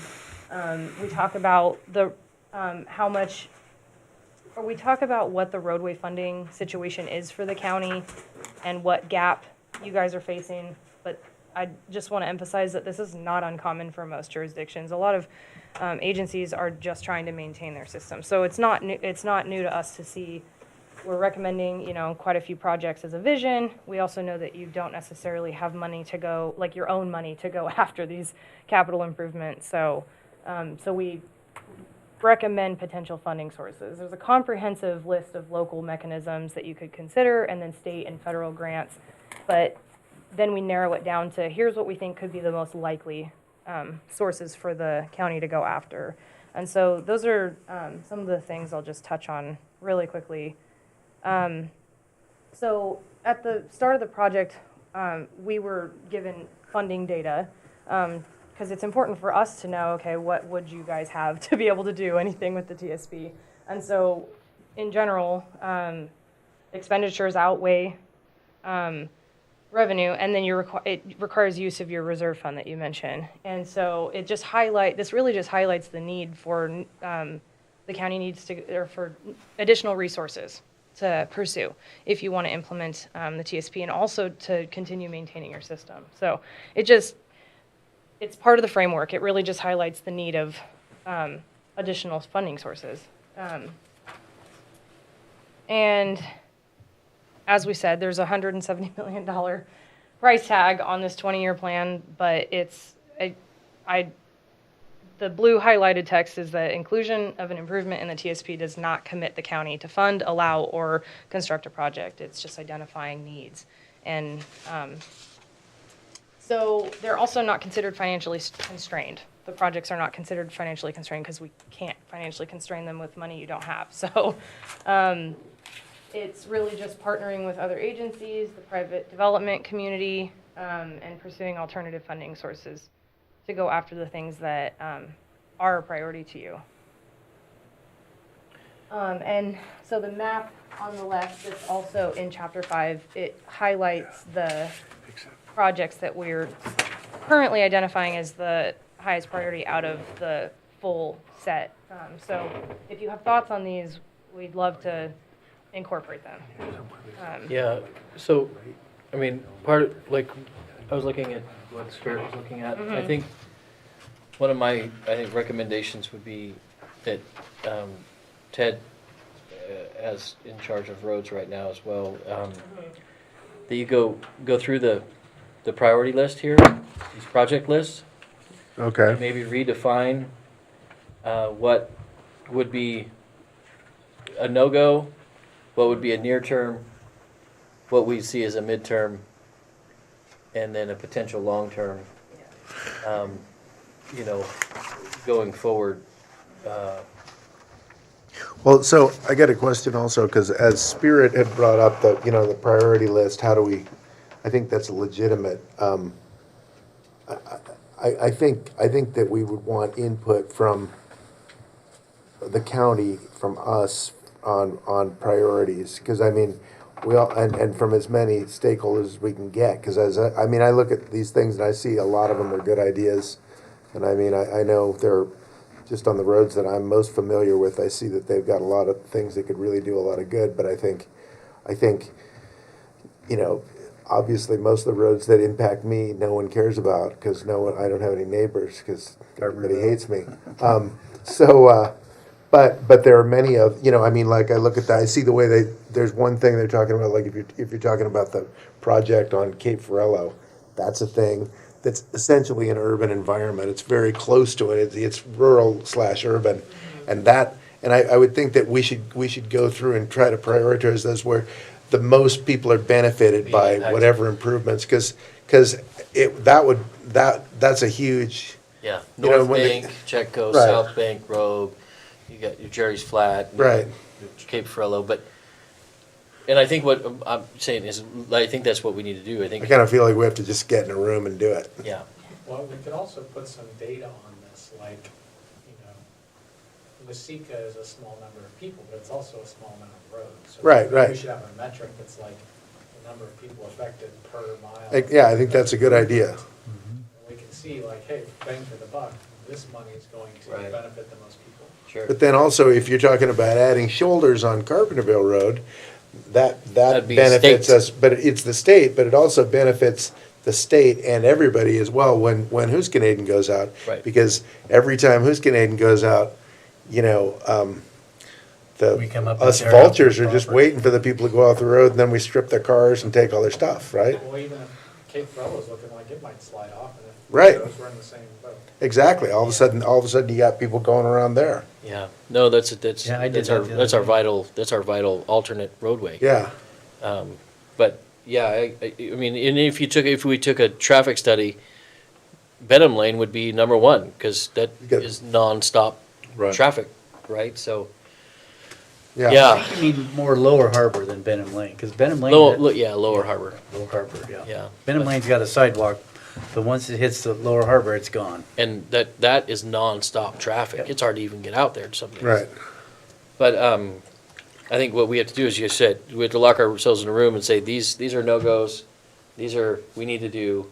Speaker 1: We talk about how much, or we talk about what the roadway funding situation is for the county and what gap you guys are facing, but I just want to emphasize that this is not uncommon for most jurisdictions. A lot of agencies are just trying to maintain their system. So it's not new to us to see. We're recommending, you know, quite a few projects as a vision. We also know that you don't necessarily have money to go, like your own money to go after these capital improvements. So, so we recommend potential funding sources. There's a comprehensive list of local mechanisms that you could consider, and then state and federal grants. But then we narrow it down to here's what we think could be the most likely sources for the county to go after. And so those are some of the things I'll just touch on really quickly. So at the start of the project, we were given funding data because it's important for us to know, okay, what would you guys have to be able to do anything with the TSP? And so in general, expenditures outweigh revenue, and then it requires use of your reserve fund that you mentioned. And so it just this really just highlights the need for the county needs to, or for additional resources to pursue if you want to implement the TSP and also to continue maintaining your system. So it's part of the framework. It really just highlights the need of additional funding sources. And as we said, there's a $170 million price tag on this 20-year plan, but the blue highlighted text is that inclusion of an improvement in the TSP does not commit the county to fund, allow, or construct a project. It's just identifying needs. And so they're also not considered financially constrained. The projects are not considered financially constrained because we can't financially constrain them with money you don't have. So it's really just partnering with other agencies, the private development community, and pursuing alternative funding sources to go after the things that are a priority to you. And so the map on the left is also in Chapter 5. It highlights the projects that we're currently identifying as the highest priority out of the full set. So if you have thoughts on these, we'd love to incorporate them.
Speaker 3: Yeah, so, I mean, like, I was looking at what Spirit was looking at. I think one of my, recommendations would be that Ted, as in charge of roads right now as well, that you go through the priority list here, these project lists,
Speaker 4: Okay.
Speaker 3: and maybe redefine what would be a no-go, what would be a near-term, what we see as a midterm, and then a potential long-term, going forward.
Speaker 4: Well, so I got a question also, because as Spirit had brought up the priority list, I think that's legitimate. I think that we would want input from the county, from us on priorities, because I mean, we all, and from as many stakeholders as we can get, because I look at these things and I see a lot of them are good ideas, and I mean, I know they're just on the roads that I'm most familiar with. I see that they've got a lot of things that could really do a lot of good, but I think, obviously most of the roads that impact me, no one cares about, because I don't have any neighbors, because everybody hates me. But there are many of, like I look at that, I see the way there's one thing they're talking about, like if you're talking about the project on Cape Ferrello, that's a thing that's essentially an urban environment. It's very close to it. It's rural/urban, and I would think that we should go through and try to prioritize those where the most people are benefited by whatever improvements, because that's a huge.
Speaker 3: Yeah,
Speaker 4: North
Speaker 3: North Bank, Chetco,
Speaker 4: Right.
Speaker 3: South Bank Road, you got your Jerry's Flat,
Speaker 4: Right.
Speaker 3: Cape Ferrello, but And I think what I'm saying is, I think that's what we need to do. I
Speaker 4: I
Speaker 3: think,
Speaker 4: kind of feel like we have to just get in a room and do it.
Speaker 3: yeah,
Speaker 5: Well, we could also put some data on this, like, you know, Wasika is a small number of people, but it's also a small amount of roads. So
Speaker 4: Right,
Speaker 5: maybe
Speaker 4: right.
Speaker 5: We should have a metric that's like the number of people affected per mile.
Speaker 4: Yeah, I think that's a good idea.
Speaker 5: And we can see like, hey, bang for the buck, this money is going to
Speaker 3: Right.
Speaker 5: benefit the most people.
Speaker 3: sure.
Speaker 4: But then also, if you're talking about adding shoulders on Carpenterville Road, that
Speaker 3: That'd be
Speaker 4: benefits
Speaker 3: state.
Speaker 4: us, but it's the state, but it also benefits the state and everybody as well when Houston goes out.
Speaker 3: Right.
Speaker 4: Because every time Houston goes out, you know,
Speaker 6: We come up
Speaker 4: us
Speaker 6: and tear up
Speaker 4: vultures
Speaker 6: the
Speaker 4: are just
Speaker 6: property.
Speaker 4: waiting for the people to go off the road, and then we strip their cars and take all their stuff, right?
Speaker 5: Well, even if Cape Fella's looking like it might slide off, and if
Speaker 4: Right.
Speaker 5: those were in the same boat.
Speaker 4: Exactly. All of a sudden, you got people going around there.
Speaker 3: Yeah, no, that's
Speaker 6: Yeah, I did
Speaker 3: that's our,
Speaker 6: that the
Speaker 3: that's
Speaker 6: other
Speaker 3: our
Speaker 6: day.
Speaker 3: vital alternate roadway.
Speaker 4: Yeah.
Speaker 3: But, yeah, I mean, and if we took a traffic study, Benham Lane would be number one, because that
Speaker 4: Good.
Speaker 3: is nonstop
Speaker 2: Right.
Speaker 3: traffic, right? So,
Speaker 4: Yeah.
Speaker 3: yeah,
Speaker 6: I think you mean more Lower Harbor than Benham Lane, because Benham Lane.
Speaker 3: Lower Harbor,
Speaker 6: Lower Harbor, yeah.
Speaker 3: yeah.
Speaker 6: Benham Lane's got a sidewalk, but once it hits the Lower Harbor, it's gone.
Speaker 3: And that is nonstop traffic. It's hard to even get out there some days.
Speaker 4: Right.
Speaker 3: But I think what we have to do is, you said, we have to lock ourselves in a room and say, these are no-goes, we need to do,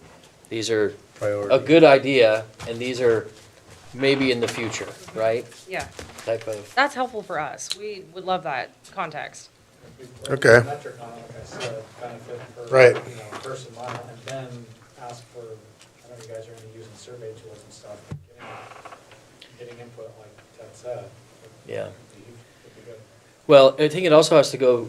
Speaker 3: these are
Speaker 6: Priority.
Speaker 3: a good idea, and these are maybe in the future, right?
Speaker 1: Yeah,
Speaker 3: Type of,
Speaker 1: that's helpful for us. We would love that context.
Speaker 5: If we put
Speaker 4: Okay.
Speaker 5: a metric on it, like I said, benefit per,
Speaker 4: Right.
Speaker 5: you know, person mile, and then ask for, I know you guys are into using survey tools and stuff, but getting input like Ted said.
Speaker 3: Yeah.
Speaker 5: Would be good.
Speaker 3: well, I think it also has to go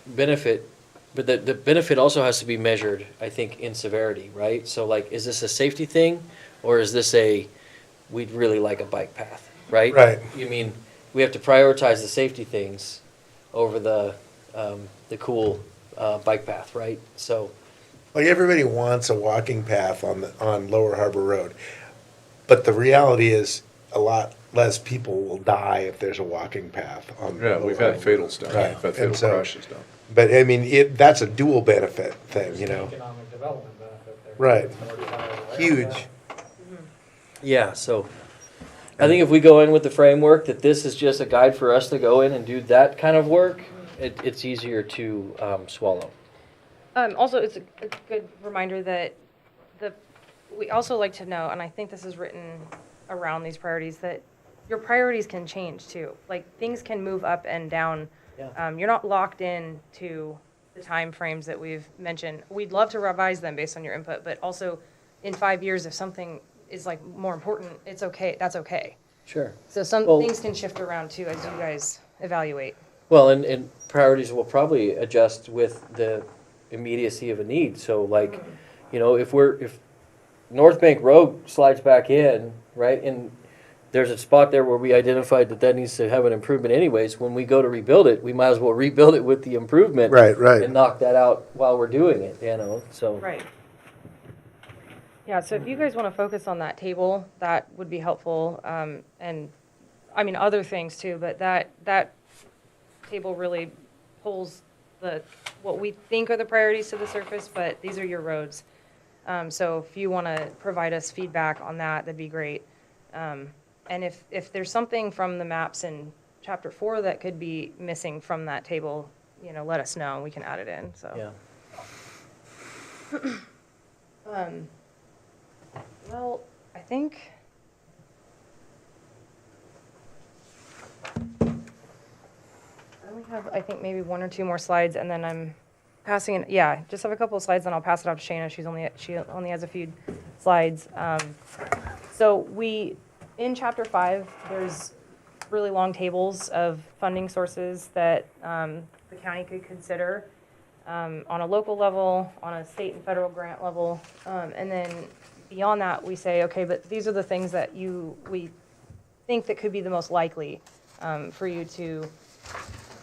Speaker 3: benefit, but the benefit also has to be measured, I think, in severity, right? So like, is this a safety thing, or is this we'd really like a bike path, right?
Speaker 4: Right.
Speaker 3: You mean, we have to prioritize the safety things over the cool bike path, right? So,
Speaker 4: Like everybody wants a walking path on Lower Harbor Road, but the reality is a lot less people will die if there's a walking path on.
Speaker 8: Yeah,
Speaker 4: Lower
Speaker 8: we've had
Speaker 4: Harbor.
Speaker 8: fatals down,
Speaker 4: Right.
Speaker 8: we've had
Speaker 4: And
Speaker 8: fatal
Speaker 4: so-
Speaker 8: crashes down.
Speaker 4: But I mean, that's a dual benefit thing, you
Speaker 5: There's
Speaker 4: know.
Speaker 5: Economic development benefit there.
Speaker 4: Right.
Speaker 5: It's more desirable area.
Speaker 4: Huge.
Speaker 3: yeah, so I think if we go in with the framework that this is just a guide for us to go in and do that kind of work, it's easier to swallow.
Speaker 1: Also, it's a good reminder that we also like to know, and I think this is written around these priorities, that your priorities can change too. Like, things can move up and down.
Speaker 3: Yeah.
Speaker 1: You're not locked in to the timeframes that we've mentioned. We'd love to revise them based on your input, but also in 5 years, if something is like more important, it's okay, that's okay.
Speaker 3: Sure.
Speaker 1: So some
Speaker 3: Well-
Speaker 1: things can shift around too as you guys evaluate.
Speaker 3: Well, and priorities will probably adjust with the immediacy of a need. So like, you know, if North Bank Road slides back in, right, and there's a spot there where we identified that needs to have an improvement anyways, when we go to rebuild it, we might as well rebuild it with the improvement.
Speaker 4: Right, right.
Speaker 3: And knock that out while we're doing it, you know, so.
Speaker 1: Right. Yeah, so if you guys want to focus on that table, that would be helpful. And, I mean, other things too, but that table really pulls what we think are the priorities to the surface, but these are your roads. So if you want to provide us feedback on that, that'd be great. And if there's something from the maps in chapter 4 that could be missing from that table, you know, let us know, we can add it in, so.
Speaker 3: Yeah.
Speaker 1: Well, I think. I only have, I think, maybe 1 or 2 more slides, and then I'm passing it, yeah, just have a couple of slides, then I'll pass it off to Shayna. She only has a few slides. So in chapter 5, there's really long tables of funding sources that the county could consider on a local level, on a state and federal grant level. And then beyond that, we say, okay, but these are the things that we think that could be the most likely for you to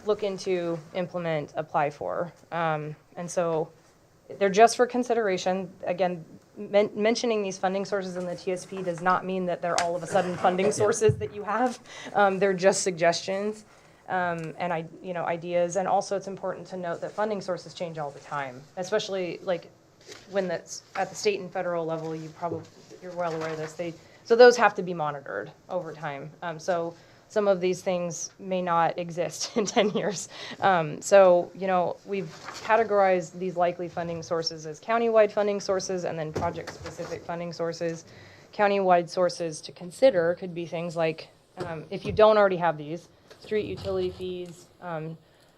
Speaker 1: look into, implement, apply for. And so they're just for consideration. Again, mentioning these funding sources in the TSP does not mean that they're all of a sudden funding sources that you have. They're just suggestions. ideas. And also it's important to note that funding sources change all the time, especially like when that's at the state and federal level. You're well aware of this. So those have to be monitored over time. So some of these things may not exist in 10 years. We've categorized these likely funding sources as countywide funding sources and then project-specific funding sources. Countywide sources to consider could be things like, if you don't already have these, street utility fees,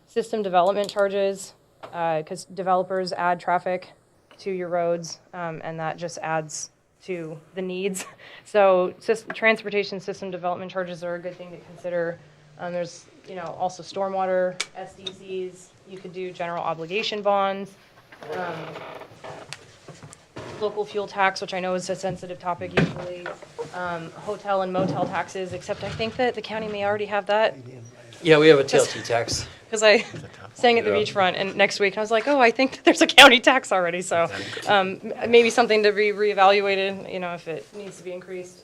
Speaker 1: system development charges, because developers add traffic to your roads, and that just adds to the needs. So transportation system development charges are a good thing to consider. There's, also stormwater, SDCs. You could do general obligation bonds. Local fuel tax, which I know is a sensitive topic usually. Hotel and motel taxes, except I think that the county may already have that.
Speaker 3: Yeah, we have a TLT tax.
Speaker 1: Because I sang at the beachfront and next week, and I was like, oh, I think that there's a county tax already, so maybe something to be reevaluated, if it needs to be increased.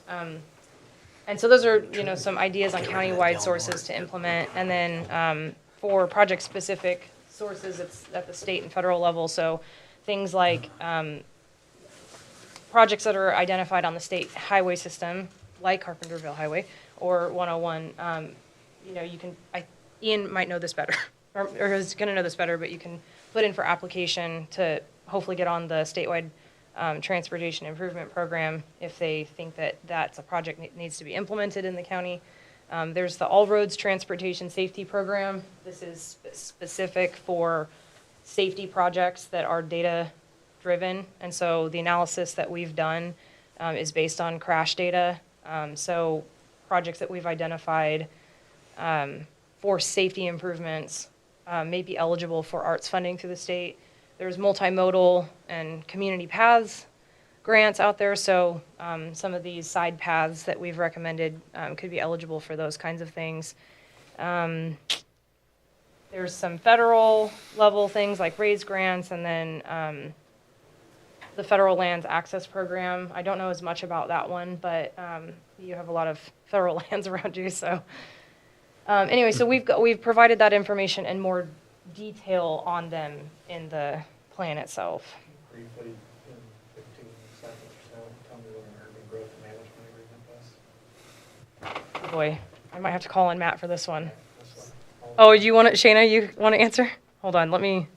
Speaker 1: And so those are, some ideas on countywide sources to implement. And then for project-specific sources, it's at the state and federal level. So things like projects that are identified on the state highway system, like Carpenterville Highway or 101, Ian might know this better, or is going to know this better, but you can put in for application to hopefully get on the statewide transportation improvement program if they think that that's a project that needs to be implemented in the county. There's the All Roads Transportation Safety Program. This is specific for safety projects that are data-driven, and so the analysis that we've done is based on crash data. So projects that we've identified for safety improvements may be eligible for arts funding through the state. There's multimodal and community paths grants out there, so some of these side paths that we've recommended could be eligible for those kinds of things. There's some federal level things like RAISE grants, and then the Federal Lands Access Program. I don't know as much about that one, but you have a lot of federal lands around you, so. Anyway, so we've provided that information and more detail on them in the plan itself.
Speaker 5: Briefly, in 15 seconds or so, tell me what an urban growth management agreement is.
Speaker 1: Boy, I might have to call on Matt for this one.
Speaker 5: That's like
Speaker 1: Oh, you want to, Shayna, you want to answer? Hold on, let me.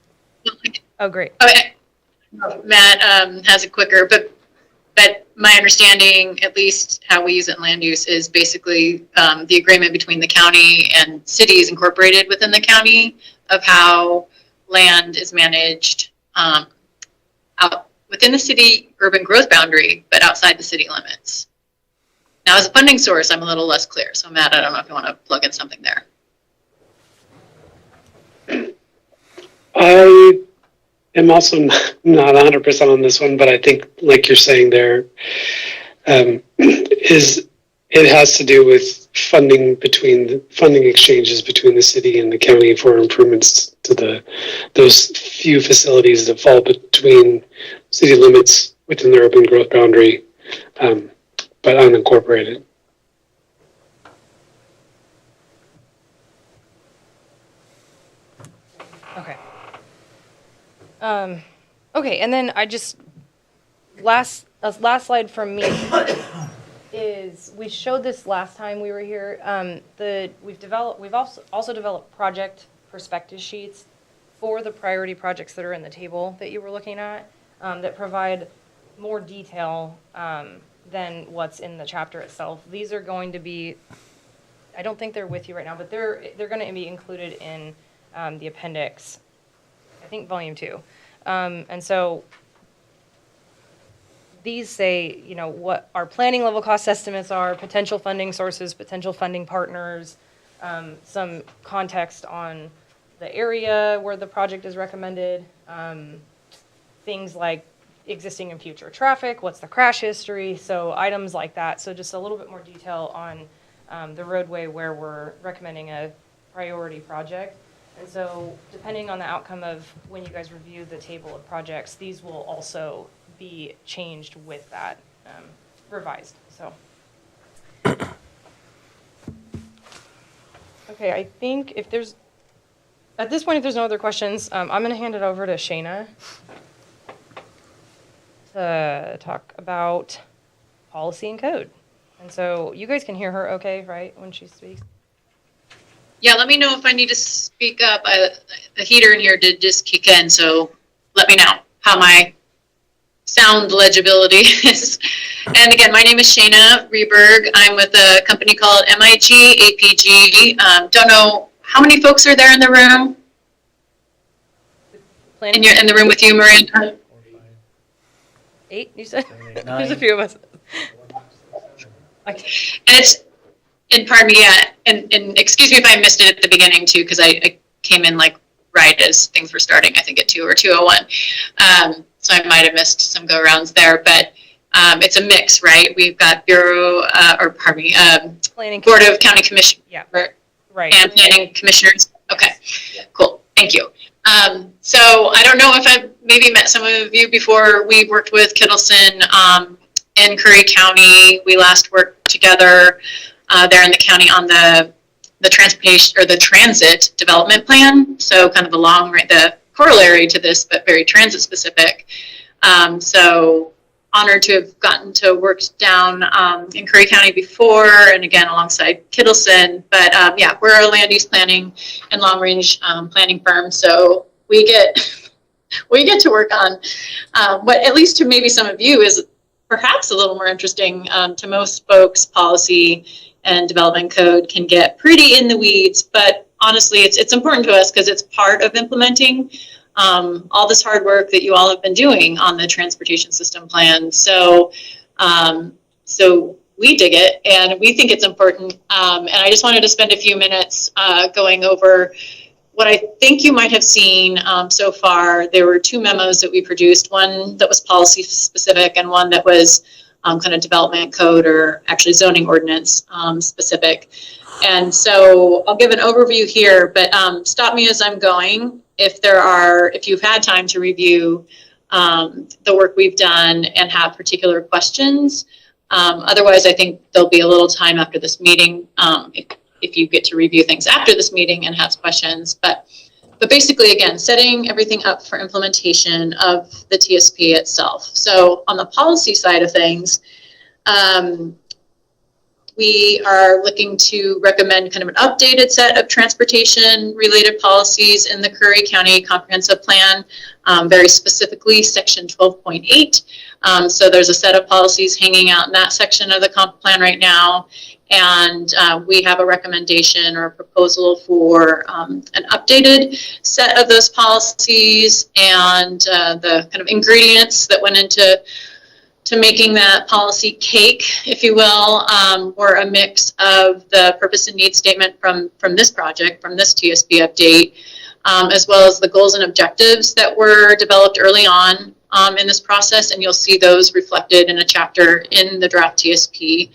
Speaker 1: Oh, great.
Speaker 9: Okay. Matt has it quicker, but my understanding, at least how we use it in land use, is basically the agreement between the county and cities incorporated within the county of how land is managed out within the city urban growth boundary, but outside the city limits. Now, as a funding source, I'm a little less clear. So, Matt, I don't know if you want to plug in something there.
Speaker 10: I am also not 100% on this one, but I think, like you're saying there, is it has to do with funding exchanges between the city and the county for improvements to those few facilities that fall between city limits within the urban growth boundary, but unincorporated.
Speaker 1: Okay. Okay, and then I just last slide from me is we showed this last time we were here. We've also developed project perspective sheets for the priority projects that are in the table that you were looking at that provide more detail than what's in the chapter itself. These are going to be, I don't think they're with you right now, but they're going to be included in the appendix, I think volume 2. And so these say, what our planning level cost estimates are, potential funding sources, potential funding partners, some context on the area where the project is recommended, things like existing and future traffic, what's the crash history, so items like that. So just a little bit more detail on the roadway where we're recommending a priority project. And so depending on the outcome of when you guys review the table of projects, these will also be changed with that, revised, so. Okay, I think if there's, at this point, if there's no other questions, I'm going to hand it over to Shayna to talk about policy and code. And so you guys can hear her okay, right, when she speaks?
Speaker 9: Yeah, let me know if I need to speak up. The heater in here did just kick in, so let me know how my sound legibility is. And again, my name is Shayna Reberg. I'm with a company called MIG APG. Don't know how many folks are there in the room? In the room with you, Miranda?
Speaker 1: 8, you said?
Speaker 6: 9.
Speaker 1: There's a few of us.
Speaker 9: And it's, and pardon me, yeah, and excuse me if I missed it at the beginning too, because I came in like right as things were starting, I think at 2 or 2:01. So I might have missed some go-rounds there, but it's a mix, right? We've got Bureau, or pardon me,
Speaker 1: Planning
Speaker 9: Board of County Commissioners.
Speaker 1: Yeah, right.
Speaker 9: And Planning Commissioners. Okay, cool, thank you. So I don't know if I've maybe met some of you before. We worked with Kittleson in Curry County. We last worked together there in the county on the transportation or the transit development plan. So kind of the corollary to this, but very transit specific. So honored to have gotten to work down in Curry County before, and again alongside Kittleson. But yeah, we're a land use planning and long range planning firm, so we get to work on what, at least to maybe some of you, is perhaps a little more interesting. To most folks, policy and development code can get pretty in the weeds, but honestly, it's important to us because it's part of implementing all this hard work that you all have been doing on the transportation system plan. So, so we dig it and we think it's important. And I just wanted to spend a few minutes going over what I think you might have seen so far. There were 2 memos that we produced, one that was policy specific and one that was kind of development code, or actually zoning ordinance specific. And so I'll give an overview here, but stop me as I'm going if you've had time to review the work we've done and have particular questions. Otherwise, I think there'll be a little time after this meeting if you get to review things after this meeting and have questions. But basically, again, setting everything up for implementation of the TSP itself. So on the policy side of things, we are looking to recommend kind of an updated set of transportation related policies in the Curry County Comprehensive Plan, very specifically section 12.8. So there's a set of policies hanging out in that section of the comp plan right now. And we have a recommendation or a proposal for an updated set of those policies, and the kind of ingredients that went into making that policy cake, if you will, were a mix of the purpose and need statement from this project, from this TSP update, as well as the goals and objectives that were developed early on in this process, and you'll see those reflected in a chapter in the draft TSP.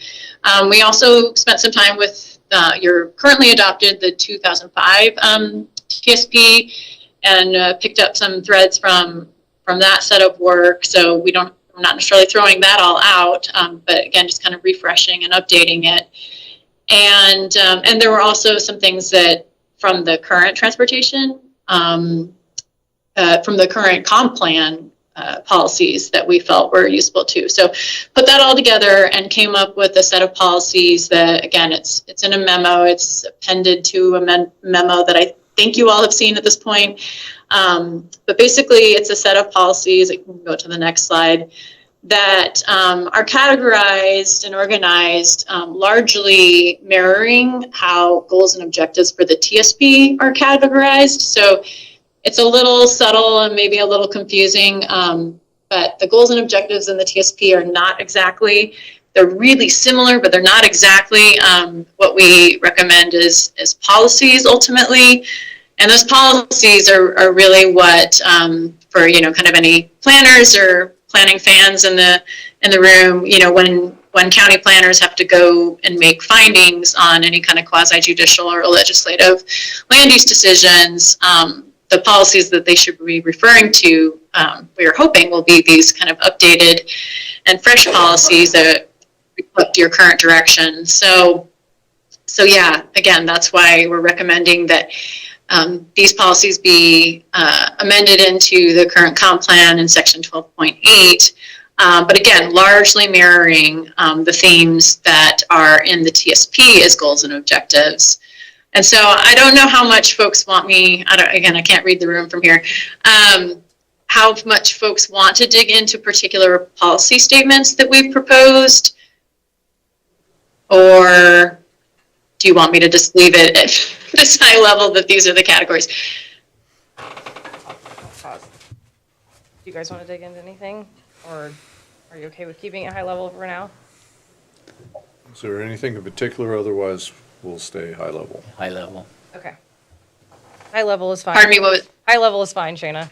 Speaker 9: We also spent some time with your currently adopted, the 2005 TSP, and picked up some threads from that set of work. So I'm not necessarily throwing that all out, but again, just kind of refreshing and updating it. And there were also some things that from the current transportation, from the current comp plan policies that we felt were useful too. So put that all together and came up with a set of policies that, again, it's in a memo. It's appended to a memo that I think you all have seen at this point. But basically, it's a set of policies, I can go to the next slide, that are categorized and organized largely mirroring how goals and objectives for the TSP are categorized. So it's a little subtle and maybe a little confusing, but the goals and objectives in the TSP are not exactly, they're really similar, but they're not exactly what we recommend as policies ultimately. And those policies are really what, for, kind of any planners or planning fans in the room, when county planners have to go and make findings on any kind of quasi-judicial or legislative land use decisions, the policies that they should be referring to, we are hoping will be these kind of updated and fresh policies that reflect your current direction. So So yeah, again, that's why we're recommending that these policies be amended into the current comp plan in section 12.8. But again, largely mirroring the themes that are in the TSP as goals and objectives. And so I don't know how much folks want me, I can't read the room from here, how much folks want to dig into particular policy statements that we've proposed, or do you want me to just leave it at this high level that these are the categories?
Speaker 1: Pause. Do you guys want to dig into anything, or are you okay with keeping it high level for now?
Speaker 2: Is there anything in particular? Otherwise, we'll stay high level.
Speaker 6: High level.
Speaker 1: Okay. High level is fine.
Speaker 9: Pardon me, what was?
Speaker 1: High level is fine, Shayna.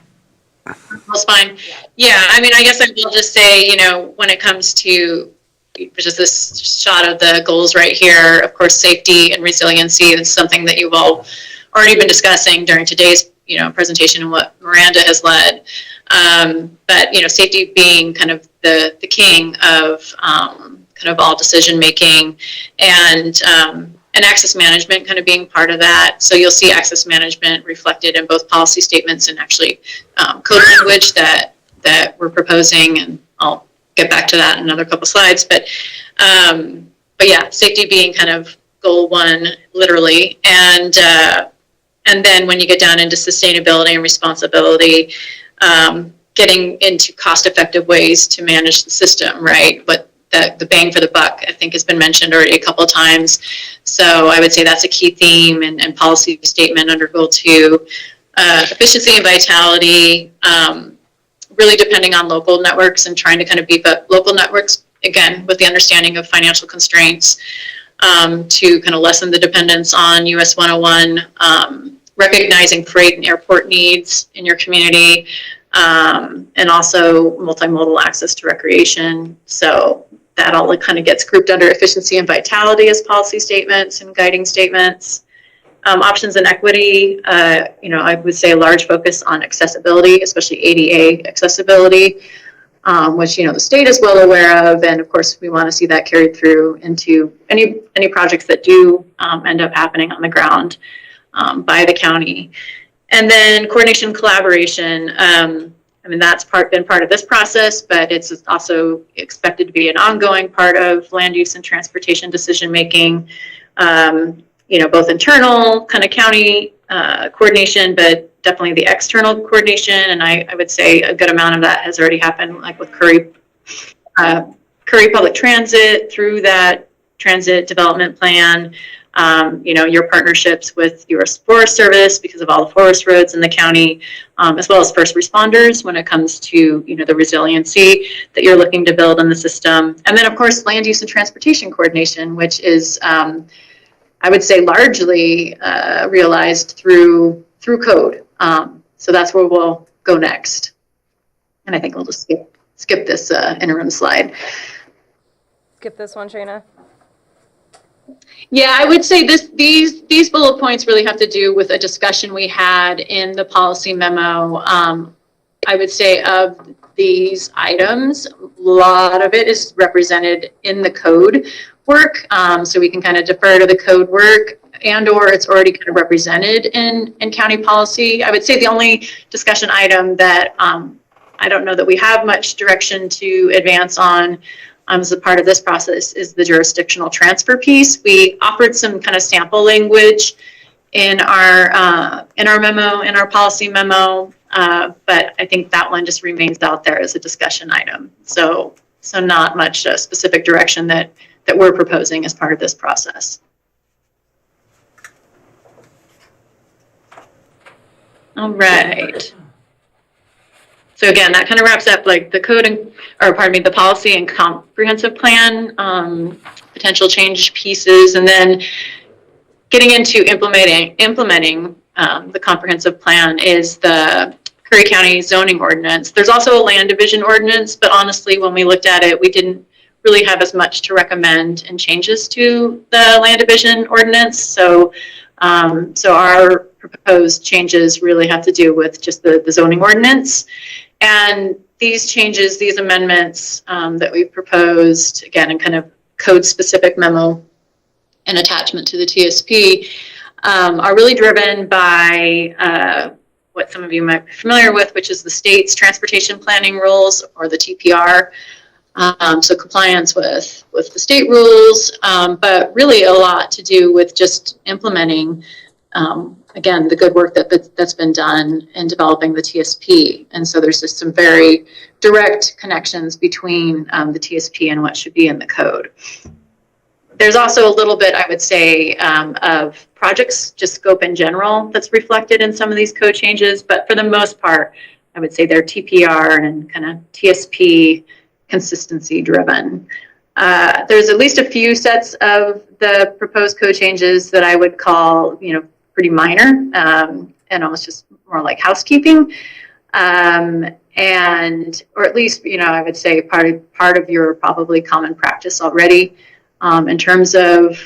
Speaker 9: That's fine. Yeah, I mean, I guess I will just say, you know, when it comes to just this shot of the goals right here, of course, safety and resiliency is something that you've all already been discussing during today's, you know, presentation and what Miranda has led. But, you know, safety being kind of the king of kind of all decision making, and access management kind of being part of that. So you'll see access management reflected in both policy statements and actually code language that we're proposing, and I'll get back to that in another couple slides. But yeah, safety being kind of goal one, literally, and then when you get down into sustainability and responsibility, getting into cost-effective ways to manage the system, right? But the bang for the buck, I think, has been mentioned already a couple of times. So I would say that's a key theme and policy statement under goal 2. Efficiency and vitality, really depending on local networks and trying to kind of beef up local networks, again, with the understanding of financial constraints, to kind of lessen the dependence on US 101, recognizing freight and airport needs in your community, and also multimodal access to recreation. So that all kind of gets grouped under efficiency and vitality as policy statements and guiding statements. Options and equity, you know, I would say a large focus on accessibility, especially ADA accessibility, which, you know, the state is well aware of. And of course, we want to see that carried through into any projects that do end up happening on the ground by the county. And then coordination, collaboration. I mean, that's been part of this process, but it's also expected to be an ongoing part of land use and transportation decision making. You know, both internal kind of county coordination, but definitely the external coordination. And I would say a good amount of that has already happened, like with Curry Public Transit, through that transit development plan. You know, your partnerships with US Forest Service because of all the forest roads in the county, as well as first responders when it comes to, you know, the resiliency that you're looking to build in the system. And then, of course, land use and transportation coordination, which is, I would say, largely realized through code. So that's where we'll go next. And I think we'll just skip this interim slide.
Speaker 1: Skip this one, Shayna.
Speaker 9: Yeah, I would say these bullet points really have to do with a discussion we had in the policy memo. I would say of these items, a lot of it is represented in the code work. So we can kind of defer to the code work, and or it's already kind of represented in county policy. I would say the only discussion item that I don't know that we have much direction to advance on as a part of this process is the jurisdictional transfer piece. We offered some kind of sample language in our memo, in our policy memo, but I think that one just remains out there as a discussion item. So not much specific direction that we're proposing as part of this process. All right. So again, that kind of wraps up like the code the policy and comprehensive plan, potential change pieces, and then getting into implementing the comprehensive plan is the Curry County zoning ordinance. There's also a land division ordinance, but honestly, when we looked at it, we didn't really have as much to recommend in changes to the land division ordinance. So our proposed changes really have to do with just the zoning ordinance. And these changes, these amendments that we've proposed, again, in kind of code-specific memo and attachment to the TSP are really driven by what some of you might be familiar with, which is the state's transportation planning rules, or the TPR. So compliance with the state rules, but really a lot to do with just implementing, again, the good work that's been done in developing the TSP. And so there's just some very direct connections between the TSP and what should be in the code. There's also a little bit, I would say, of projects, just scope in general, that's reflected in some of these code changes. But for the most part, I would say they're TPR and kind of TSP consistency driven. There's at least a few sets of the proposed code changes that I would call, pretty minor, and almost just more like housekeeping. Or at least, I would say part of your probably common practice already, in terms of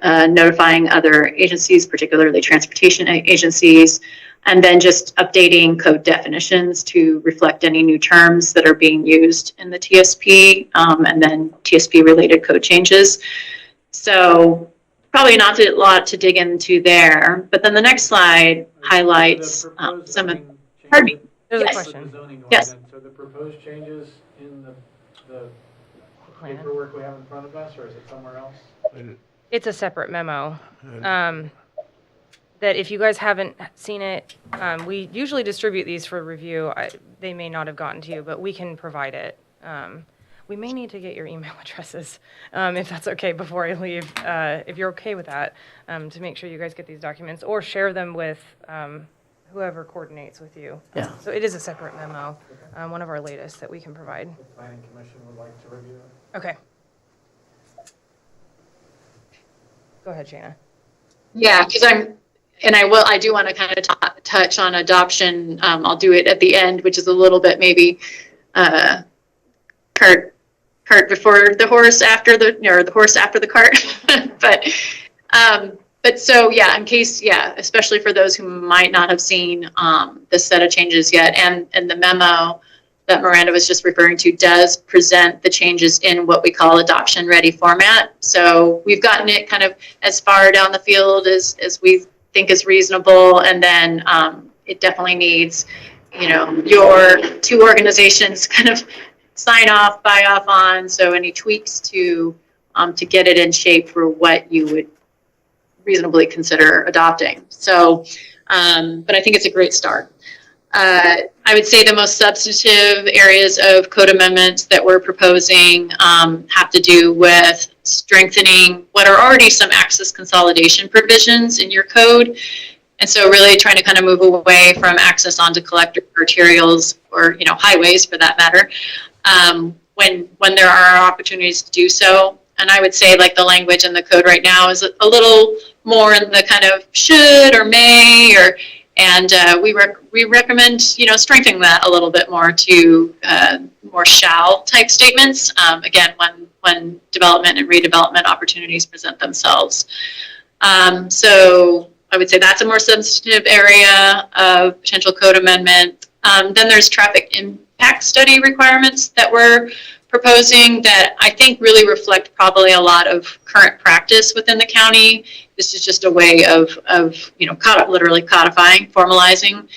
Speaker 9: notifying other agencies, particularly transportation agencies, and then just updating code definitions to reflect any new terms that are being used in the TSP, and then TSP-related code changes. So probably not a lot to dig into there, but then the next slide highlights some of, pardon me.
Speaker 1: There's
Speaker 9: Yes.
Speaker 1: a question.
Speaker 9: Yes.
Speaker 5: So the proposed changes in the paperwork we have in front of us, or is it somewhere else?
Speaker 1: It's a separate memo. That if you guys haven't seen it, we usually distribute these for review. They may not have gotten to you, but we can provide it. We may need to get your email addresses, if that's okay, before I leave, if you're okay with that, to make sure you guys get these documents, or share them with whoever coordinates with you.
Speaker 6: Yeah.
Speaker 1: So it is a separate memo, one of our latest that we can provide.
Speaker 5: The planning commission would like to review it.
Speaker 1: Okay. Go ahead, Shana.
Speaker 9: Yeah, because I do want to kind of touch on adoption. I'll do it at the end, which is a little bit maybe cart before the horse, after the horse after the cart. But so yeah, in case, especially for those who might not have seen this set of changes yet, and the memo that Miranda was just referring to does present the changes in what we call adoption ready format. So we've gotten it kind of as far down the field as we think is reasonable, and then it definitely needs, your two organizations kind of sign off, buy off on. So any tweaks to get it in shape for what you would reasonably consider adopting. So, but I think it's a great start. I would say the most substantive areas of code amendments that we're proposing have to do with strengthening what are already some access consolidation provisions in your code. And so really trying to kind of move away from access onto collector arterials, or highways for that matter, when there are opportunities to do so. And I would say, like, the language in the code right now is a little more in the kind of should or may, and we recommend strengthening that a little bit more to more shall type statements. Again, when development and redevelopment opportunities present themselves. So I would say that's a more substantive area of potential code amendment. Then there's traffic impact study requirements that we're proposing that I think really reflect probably a lot of current practice within the county. This is just a way of literally codifying, formalizing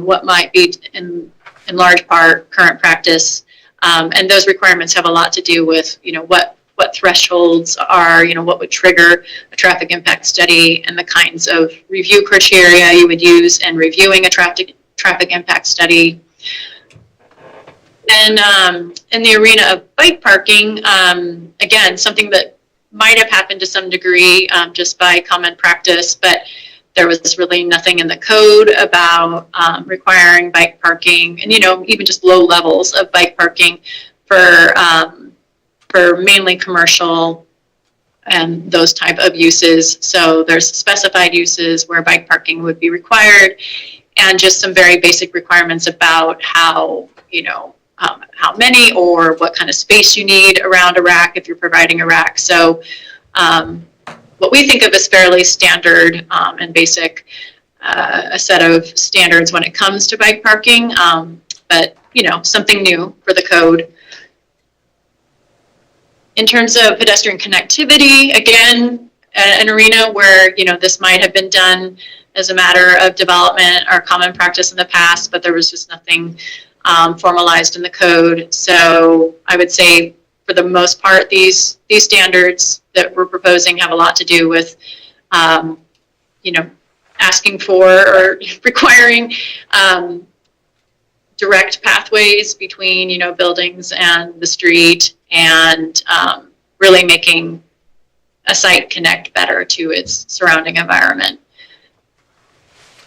Speaker 9: what might be in large part current practice. And those requirements have a lot to do with what thresholds are, what would trigger a traffic impact study, and the kinds of review criteria you would use in reviewing a traffic impact study. And in the arena of bike parking, again, something that might have happened to some degree just by common practice, but there was really nothing in the code about requiring bike parking, and even just low levels of bike parking for mainly commercial and those type of uses. So there's specified uses where bike parking would be required, and just some very basic requirements about how many or what kind of space you need around a rack if you're providing a rack. So what we think of as fairly standard and basic, a set of standards when it comes to bike parking, but something new for the code. In terms of pedestrian connectivity, again, an arena where, this might have been done as a matter of development or common practice in the past, but there was just nothing formalized in the code. So I would say, for the most part, these standards that we're proposing have a lot to do with, asking for or requiring direct pathways between, buildings and the street, and really making a site connect better to its surrounding environment.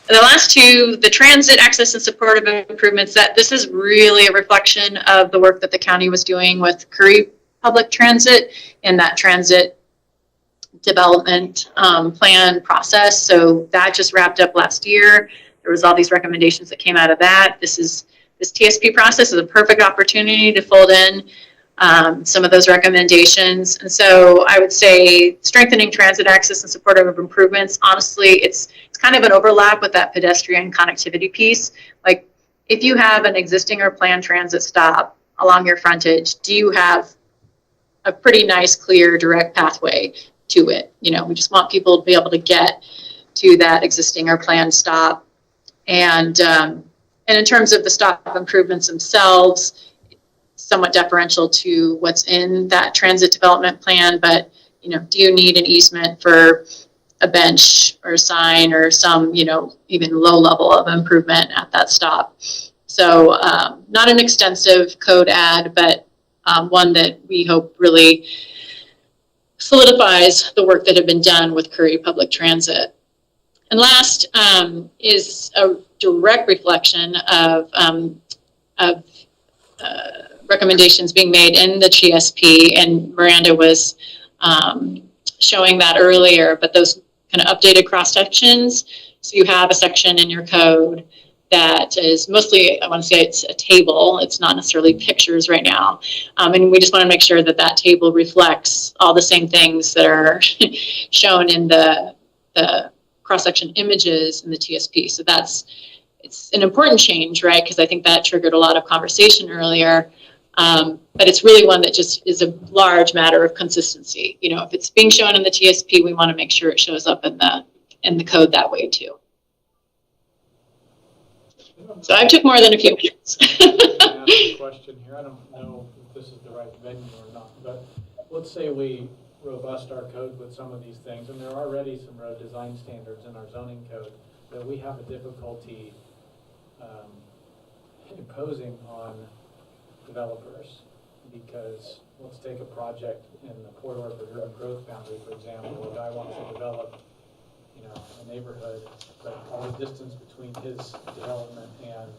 Speaker 9: The last two, the transit access and supportive improvements, that this is really a reflection of the work that the county was doing with Curry Public Transit and that transit development plan process. So that just wrapped up last year. There was all these recommendations that came out of that. This TSP process is a perfect opportunity to fold in some of those recommendations. And so I would say strengthening transit access and supportive improvements, honestly, it's kind of an overlap with that pedestrian connectivity piece. Like, if you have an existing or planned transit stop along your frontage, do you have a pretty nice, clear, direct pathway to it? We just want people to be able to get to that existing or planned stop. And in terms of the stop improvements themselves, somewhat deferential to what's in that transit development plan, but do you need an easement for a bench or a sign or some even low level of improvement at that stop? So not an extensive code add, but one that we hope really solidifies the work that had been done with Curry Public Transit. And last is a direct reflection of recommendations being made in the TSP, and Miranda was showing that earlier, but those kind of updated cross sections. So you have a section in your code that is mostly, I want to say it's a table, it's not necessarily pictures right now. And we just want to make sure that that table reflects all the same things that are shown in the cross-section images in the TSP. So it's an important change, right? Because I think that triggered a lot of conversation earlier. But it's really one that just is a large matter of consistency. If it's being shown in the TSP, we want to make sure it shows up in the code that way too. So I took more than a few minutes.
Speaker 5: I have a question here. I don't know if this is the right venue or not, but let's say we robust our code with some of these things, and there are already some road design standards in our zoning code that we have a difficulty imposing on developers, because let's take a project in the corridor for urban growth boundary, for example. A guy wants to develop a neighborhood, but all the distance between his development and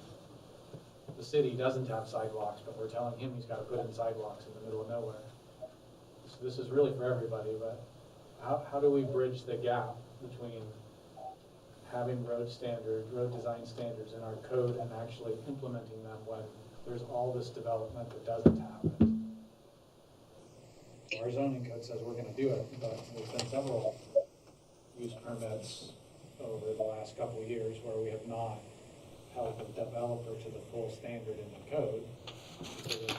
Speaker 5: the city doesn't have sidewalks, but we're telling him he's got to put in sidewalks in the middle of nowhere. So this is really for everybody, but how do we bridge the gap between having road design standards in our code and actually implementing them when there's all this development that doesn't have it? Our zoning code says we're going to do it, but there's been several use permits over the last couple of years where we have not held the developer to the full standard in the code, because it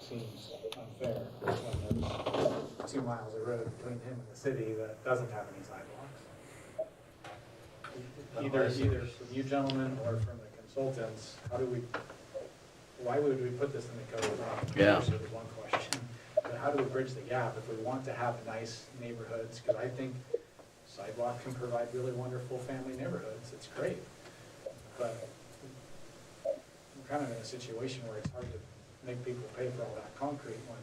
Speaker 5: seems unfair when there's 2 miles of road between him and the city that doesn't have any sidewalks. Either from you gentlemen or from the consultants, why would we put this in the code?
Speaker 6: Yeah.
Speaker 5: That was one question. But how do we bridge the gap if we want to have nice neighborhoods? Because I think sidewalk can provide really wonderful family neighborhoods. It's great. But we're kind of in a situation where it's hard to make people pay for all that concrete when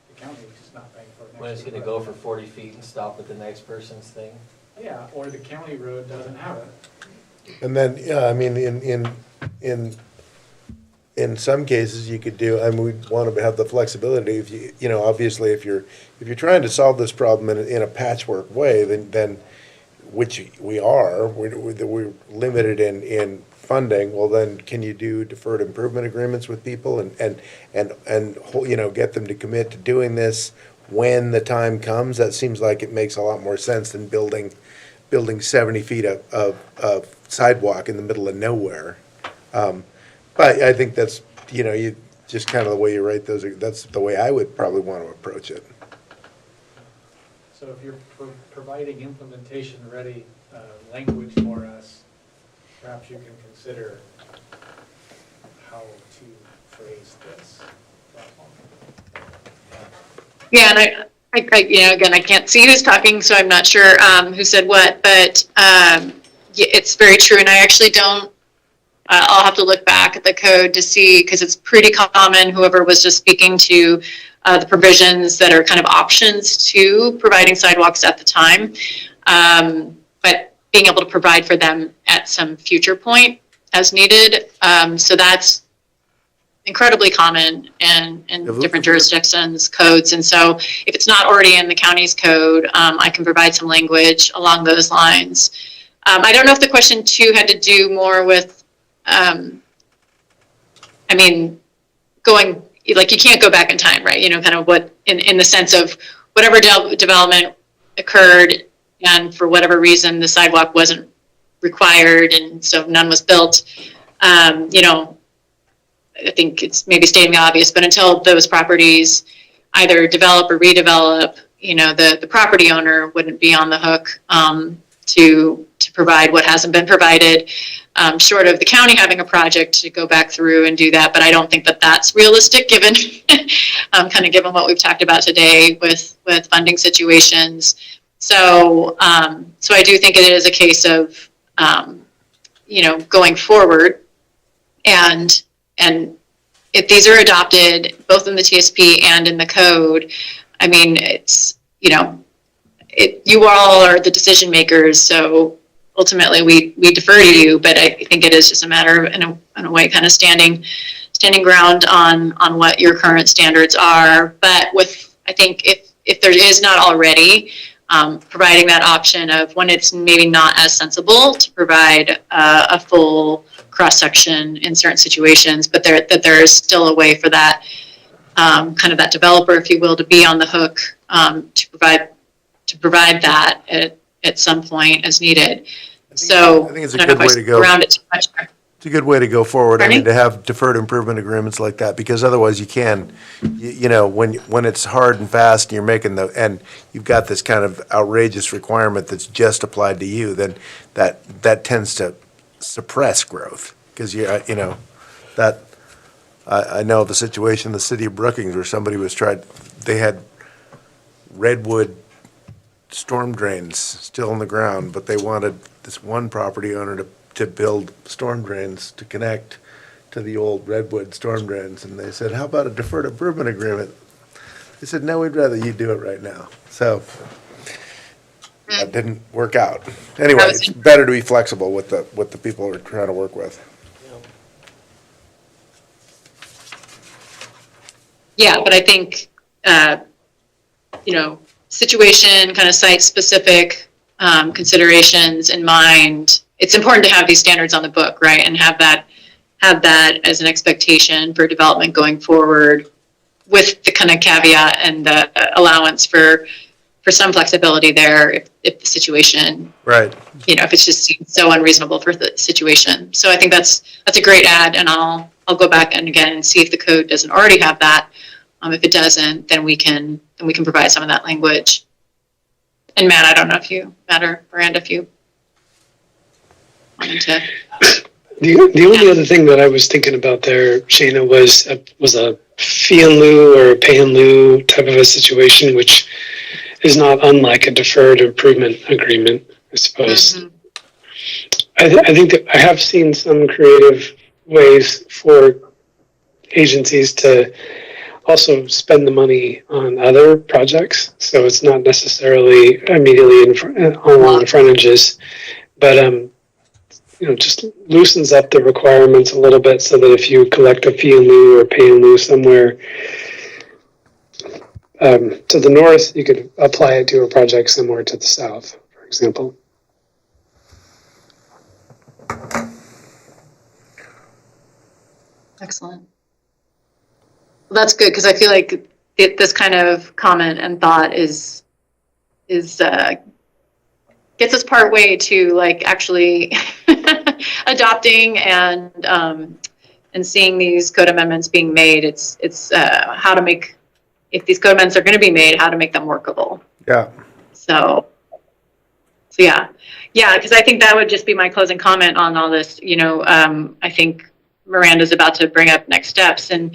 Speaker 5: the county is not paying for it.
Speaker 3: When it's going to go for 40 feet and stop at the next person's thing.
Speaker 5: Yeah, or the county road doesn't have it.
Speaker 4: And then, yeah, I mean, in some cases, you could do, we want to have the flexibility. If obviously, if you're trying to solve this problem in a patchwork way, then which we're limited in funding. Well, then can you do deferred improvement agreements with people and get them to commit to doing this when the time comes? That seems like it makes a lot more sense than building 70 feet of sidewalk in the middle of nowhere. But I think that's, you just kind of the way you write those, that's the way I would probably want to approach it.
Speaker 5: So if you're providing implementation-ready language for us, perhaps you can consider how to phrase this.
Speaker 9: Yeah, and again, I can't see who's talking, so I'm not sure who said what, but yeah, it's very true, and I actually don't. I'll have to look back at the code to see, because it's pretty common, whoever was just speaking to the provisions that are kind of options to providing sidewalks at the time, but being able to provide for them at some future point as needed. So that's incredibly common in different jurisdictions, codes. And so if it's not already in the county's code, I can provide some language along those lines. I don't know if the question too had to do more with, I mean, going, like, you can't go back in time, right? You know, kind of what, in the sense of whatever development occurred, and for whatever reason, the sidewalk wasn't required, and so none was built. You know, I think it's maybe stating the obvious, but until those properties either develop or redevelop, you know, the property owner wouldn't be on the hook to provide what hasn't been provided, short of the county having a project to go back through and do that. But I don't think that that's realistic, given kind of given what we've talked about today with funding situations. So so I do think it is a case of you know, going forward, and if these are adopted both in the TSP and in the code, I mean, it's, you know, you all are the decision makers, so ultimately we defer to you, but I think it is just a matter of, in a way, kind of standing ground on what your current standards are. But with, I think if there is not already, providing that option of when it's maybe not as sensible to provide a full cross-section in certain situations, but that there is still a way for that kind of that developer, if you will, to be on the hook to provide that at some point as needed. So
Speaker 4: I think it's a good way to go.
Speaker 9: Around it too much.
Speaker 4: It's a good way to go forward.
Speaker 9: Pardon
Speaker 4: I mean,
Speaker 9: me?
Speaker 4: to have deferred improvement agreements like that, because otherwise you can, you know, when it's hard and fast and you're making and you've got this kind of outrageous requirement that's just applied to you, then that tends to suppress growth. Because you know, that, I know the situation in the city of Brookings where somebody they had redwood storm drains still in the ground, but they wanted this one property owner to build storm drains to connect to the old redwood storm drains. And they said, how about a deferred improvement agreement? They said, no, we'd rather you do it right now. So that didn't work out. Anyway, it's better to be flexible with the people we're trying to work with.
Speaker 9: Yeah, but I think, you know, situation, kind of site-specific considerations in mind. It's important to have these standards on the book, right, and have that as an expectation for development going forward, with the kind of caveat and the allowance for some flexibility there if the situation,
Speaker 4: Right.
Speaker 9: you know, if it's just so unreasonable for the situation. So I think that's a great add, and I'll go back and again see if the code doesn't already have that. If it doesn't, then we can provide some of that language. And Matt, I don't know if Matt or Miranda, if you wanted to.
Speaker 10: The only other thing that I was thinking about there, Shana, was a fee in lieu or a pay in lieu type of a situation, which is not unlike a deferred improvement agreement, I suppose. Mm-hmm. I think that I have seen some creative ways for agencies to also spend the money on other projects, so it's not necessarily immediately along the frontages, but you know, just loosens up the requirements a little bit, so that if you collect a fee in lieu or pay in lieu somewhere to the north, you could apply it to a project similar to the south, for example.
Speaker 9: Excellent. Well, that's good, because I feel like this kind of comment and thought is gets us part way to like actually adopting and seeing these code amendments being made. It's how to make, if these code amendments are going to be made, how to make them workable.
Speaker 4: Yeah.
Speaker 9: So yeah, because I think that would just be my closing comment on all this. I think Miranda's about to bring up next steps, and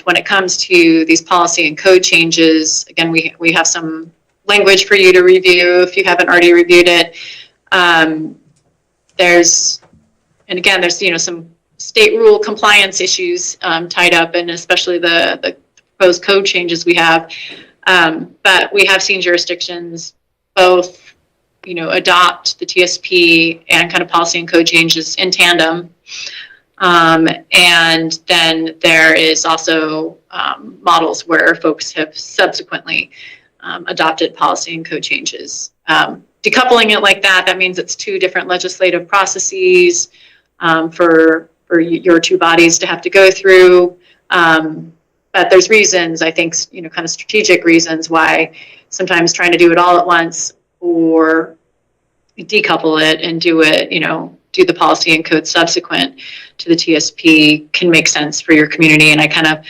Speaker 9: when it comes to these policy and code changes, again, we have some language for you to review if you haven't already reviewed it. There's some state rule compliance issues tied up, and especially the proposed code changes we have. But we have seen jurisdictions both, adopt the TSP and kind of policy and code changes in tandem. And then there is also models where folks have subsequently adopted policy and code changes. Decoupling it like that means it's two different legislative processes for your two bodies to have to go through. But there's reasons, I think, kind of strategic reasons why sometimes trying to do it all at once or decouple it and do it, do the policy and code subsequent to the TSP can make sense for your community. And I kind of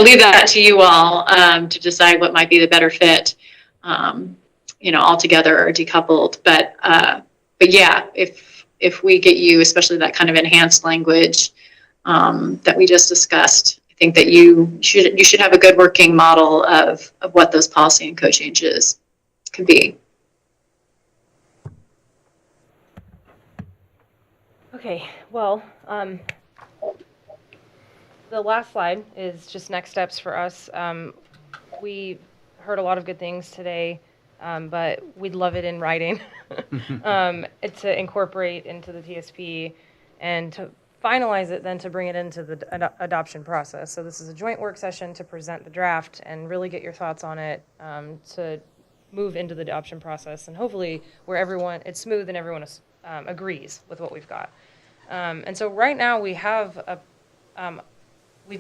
Speaker 9: leave that to you all to decide what might be the better fit, all together or decoupled. But yeah, if we get you, especially that kind of enhanced language that we just discussed, I think that you should have a good working model of what those policy and code changes could be.
Speaker 1: Okay, well, the last slide is just next steps for us. We heard a lot of good things today, but we'd love it in writing to incorporate into the TSP and to finalize it, then to bring it into the adoption process. So this is a joint work session to present the draft and really get your thoughts on it, to move into the adoption process, and hopefully where it's smooth and everyone agrees with what we've got. And so right now we've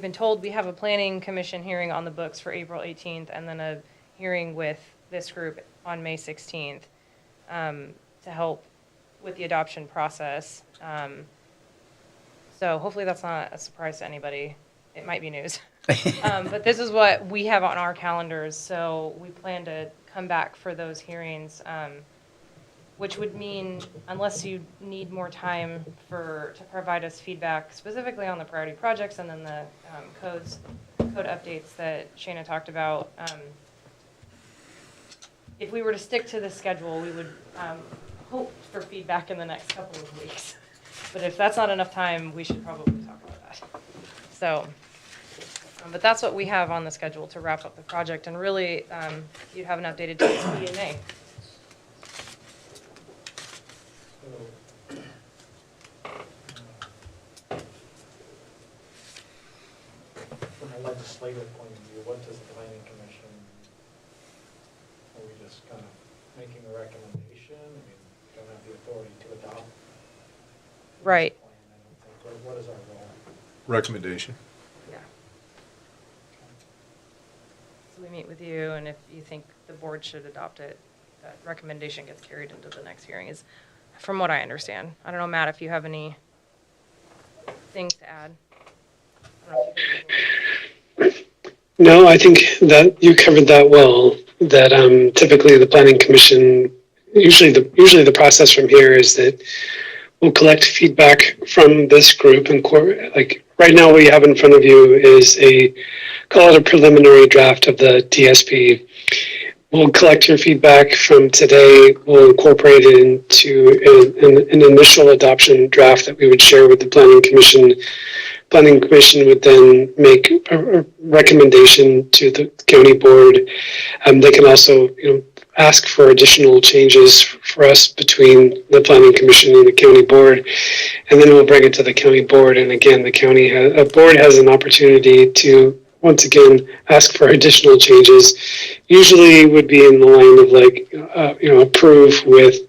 Speaker 1: been told we have a planning commission hearing on the books for April 18th, and then a hearing with this group on May 16th to help with the adoption process. So hopefully that's not a surprise to anybody. It might be news. But this is what we have on our calendars, so we plan to come back for those hearings, which would mean, unless you need more time to provide us feedback specifically on the priority projects and then the code updates that Shana talked about, if we were to stick to the schedule, we would hope for feedback in the next couple of weeks. But if that's not enough time, we should probably talk about that. So, but that's what we have on the schedule to wrap up the project, and really, you'd have an updated TSP in May.
Speaker 5: From a legislative point of view, what does the planning commission, are we just kind of making a recommendation? I mean, don't have the authority to adopt.
Speaker 1: Right.
Speaker 5: Plan, I don't think. What is our role?
Speaker 2: Recommendation.
Speaker 1: Yeah. So we meet with you, and if you think the board should adopt it, that recommendation gets carried into the next hearing, is from what I understand. I don't know, Matt, if you have any things to add. I don't know if you
Speaker 10: No, I think that you covered that well. That typically the planning commission, usually the process from here is that we'll collect feedback from this group, and like right now what you have in front of you is call it a preliminary draft of the TSP. We'll collect your feedback from today. We'll incorporate it into an initial adoption draft that we would share with the planning commission. Planning commission would then make a recommendation to the county board. They can also, ask for additional changes for us between the planning commission and the county board, and then we'll bring it to the county board. And again, the board has an opportunity to once again ask for additional changes. Usually would be in the line of like, approve with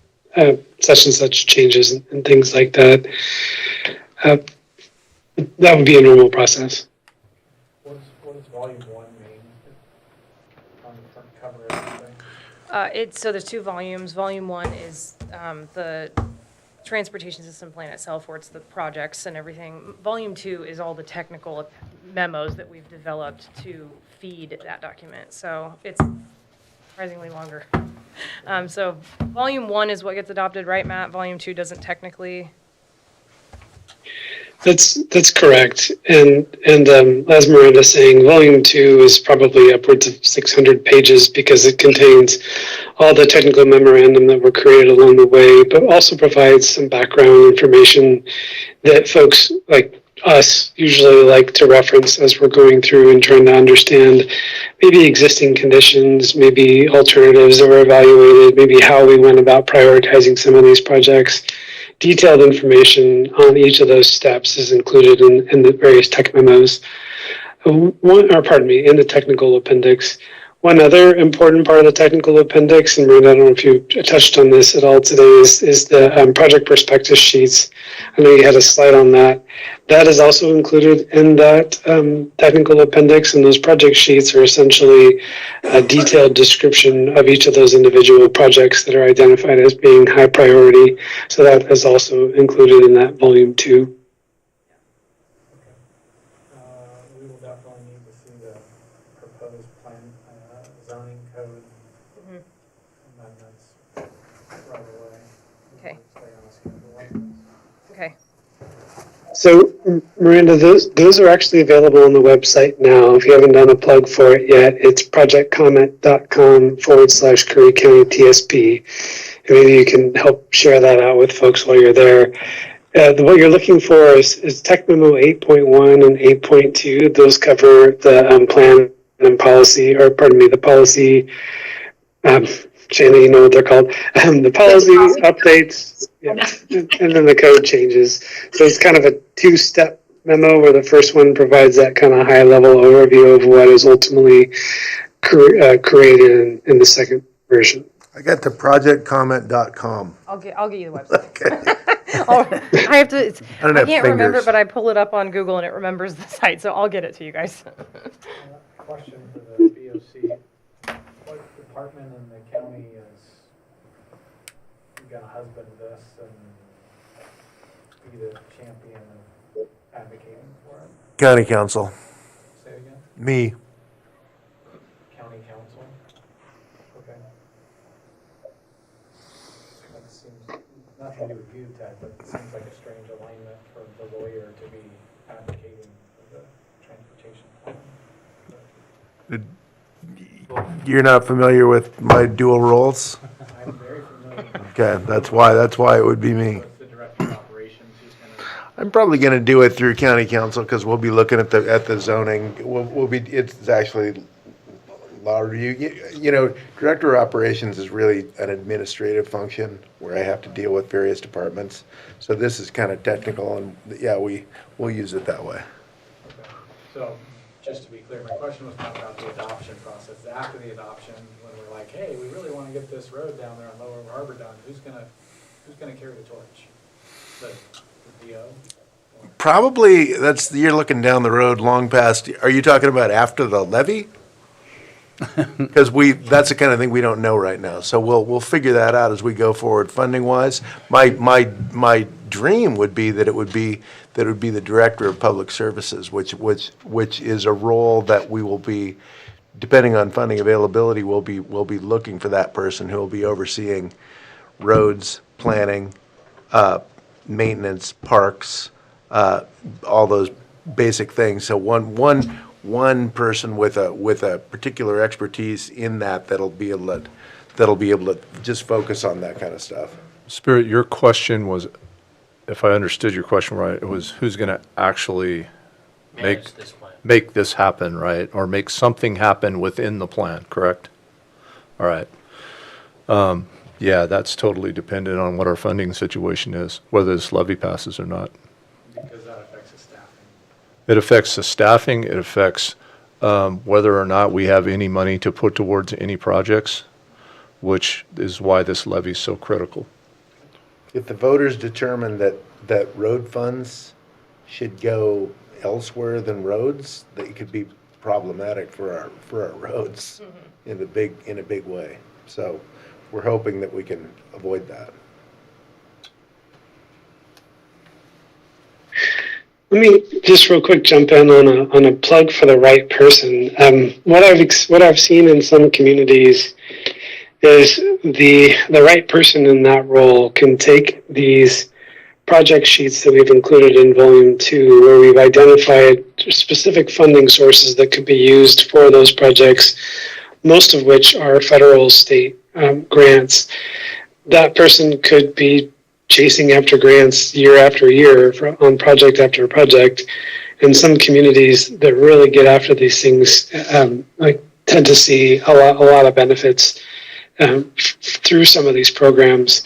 Speaker 10: such and such changes and things like that. That would be a normal process.
Speaker 5: What does volume 1 mean? On the front cover of everything?
Speaker 1: So there's two volumes. Volume 1 is the transportation system plan itself, where it's the projects and everything. Volume 2 is all the technical memos that we've developed to feed that document. So it's surprisingly longer. So volume 1 is what gets adopted, right, Matt? Volume 2 doesn't technically.
Speaker 10: That's correct. And as Miranda's saying, volume 2 is probably upwards of 600 pages because it contains all the technical memorandum that were created along the way, but also provides some background information that folks like us usually like to reference as we're going through and trying to understand maybe existing conditions, maybe alternatives that were evaluated, maybe how we went about prioritizing some of these projects. Detailed information on each of those steps is included in the various tech memos. In the technical appendix. One other important part of the technical appendix, and Miranda, I don't know if you touched on this at all today, is the project prospectus sheets. I know you had a slide on that. That is also included in that technical appendix, and those project sheets are essentially a detailed description of each of those individual projects that are identified as being high priority. So that is also included in that volume 2.
Speaker 5: We will definitely need to see the proposed plan, zoning code amendments right away.
Speaker 1: Okay.
Speaker 5: Stay on a schedule like this.
Speaker 1: Okay.
Speaker 10: So, Miranda, those are actually available on the website now. If you haven't done a plug for it yet, it's projectcomment.com/Curry County TSP. And maybe you can help share that out with folks while you're there. What you're looking for is Tech Memo 8.1 and 8.2. Those cover the plan and policy, or pardon me, the policy. Shayna, you know what they're called. The policy updates, yeah, and then the code changes. So it's kind of a two-step memo where the first one provides that kind of high-level overview of what is ultimately created in the second version.
Speaker 4: I got to projectcomment.com.
Speaker 1: I'll get you the website.
Speaker 4: Okay.
Speaker 1: I have to.
Speaker 4: don't
Speaker 1: I
Speaker 4: have
Speaker 1: can't remember,
Speaker 4: fingers.
Speaker 1: but I pull it up on Google and it remembers the site, so I'll get it to you guys.
Speaker 5: Question for the BOC. What department in the county is going to husband this and be the champion of advocating for it?
Speaker 4: County council.
Speaker 5: Say it again?
Speaker 4: Me.
Speaker 5: County council? Okay. That seems, nothing to do with you, Ted, but it seems like a strange alignment for the lawyer to be advocating for the transportation plan.
Speaker 4: You're not familiar with my dual roles?
Speaker 5: I'm very familiar.
Speaker 4: Okay, that's why it would be me.
Speaker 5: What's the director of operations? Who's going to?
Speaker 4: I'm probably gonna do it through county council, because we'll be looking at the zoning, it's actually law review. You know, director of operations is really an administrative function where I have to deal with various departments. So this is kind of technical, and yeah, we'll use it that way.
Speaker 5: Okay. So, just to be clear, my question was not about the adoption process. After the adoption, when we're like, hey, we really want to get this road down there on Lower Harbor done, who's gonna carry the torch? The DO?
Speaker 4: Probably, you're looking down the road long past, are you talking about after the levy? Because that's the kind of thing we don't know right now. So we'll figure that out as we go forward funding wise. My dream would be that it would be the director of public services, which is a role that we will be, depending on funding availability, we'll be looking for that person who will be overseeing roads, planning, maintenance, parks, all those basic things. So one person with a particular expertise in that'll be able to just focus on that kind of stuff.
Speaker 2: Spirit, your question was, if I understood your question right, it was who's going to actually
Speaker 3: Manage this plan.
Speaker 2: make this happen, right? Or make something happen within the plan, correct? All right. Yeah, that's totally dependent on what our funding situation is, whether this levy passes or not.
Speaker 5: Because that affects the staffing.
Speaker 2: It affects the staffing, it affects whether or not we have any money to put towards any projects, which is why this levy is so critical.
Speaker 4: If the voters determine that road funds should go elsewhere than roads, that could be problematic for our roads in a big way. So we're hoping that we can avoid that.
Speaker 10: Let me just real quick jump in on a plug for the right person. What I've seen in some communities is the right person in that role can take these project sheets that we've included in volume 2, where we've identified specific funding sources that could be used for those projects, most of which are federal, state grants. That person could be chasing after grants year after year on project after project. And some communities that really get after these things tend to see a lot of benefits through some of these programs.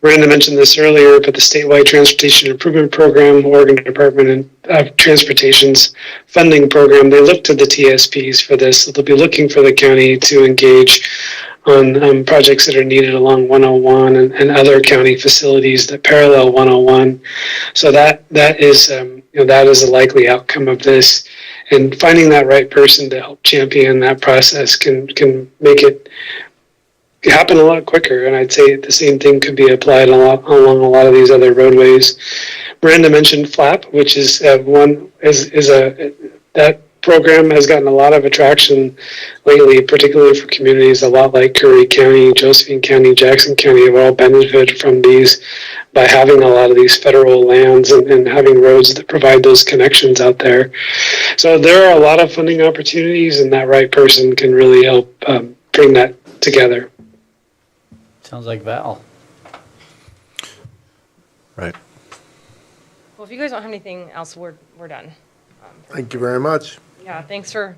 Speaker 10: Miranda mentioned this earlier, but the statewide transportation improvement program, Oregon Department of Transportation's funding program, they look to the TSPs for this. So they'll be looking for the county to engage on projects that are needed along 101 and other county facilities that parallel 101. So that is that is a likely outcome of this. And finding that right person to help champion that process can make it happen a lot quicker. And I'd say the same thing could be applied along a lot of these other roadways. Miranda mentioned FLAP, which is that program has gotten a lot of attraction lately, particularly for communities a lot like Curry County, Josephine County, Jackson County have all benefited from these by having a lot of these federal lands and having roads that provide those connections out there. So there are a lot of funding opportunities, and that right person can really help bring that together.
Speaker 6: Sounds like Val.
Speaker 2: Right.
Speaker 1: Well, if you guys don't have anything else, we're done.
Speaker 4: Thank you very much.
Speaker 1: Yeah, thanks for,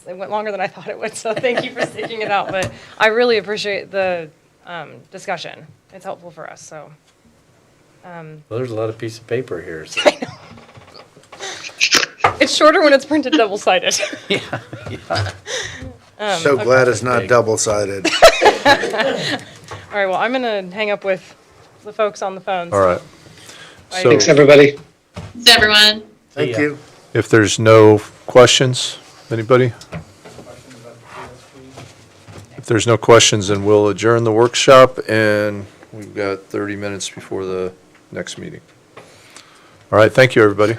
Speaker 1: it went longer than I thought it would, so thank you for sticking it out. But I really appreciate the discussion. It's helpful for us, so.
Speaker 6: Well, there's a lot of piece of paper here. So.
Speaker 1: I know. It's shorter when it's printed double-sided.
Speaker 6: Yeah, yeah.
Speaker 4: So glad it's not double-sided.
Speaker 1: All right, well, I'm going to hang up with the folks on the phones.
Speaker 2: All right. So
Speaker 10: Thanks, everybody.
Speaker 9: Thanks, everyone.
Speaker 4: Thank
Speaker 6: ya.
Speaker 4: you.
Speaker 2: if there's no questions, anybody?
Speaker 5: Questions about the TSP?
Speaker 2: If there's no questions, then we'll adjourn the workshop, and we've got 30 minutes before the next meeting. All right, thank you, everybody.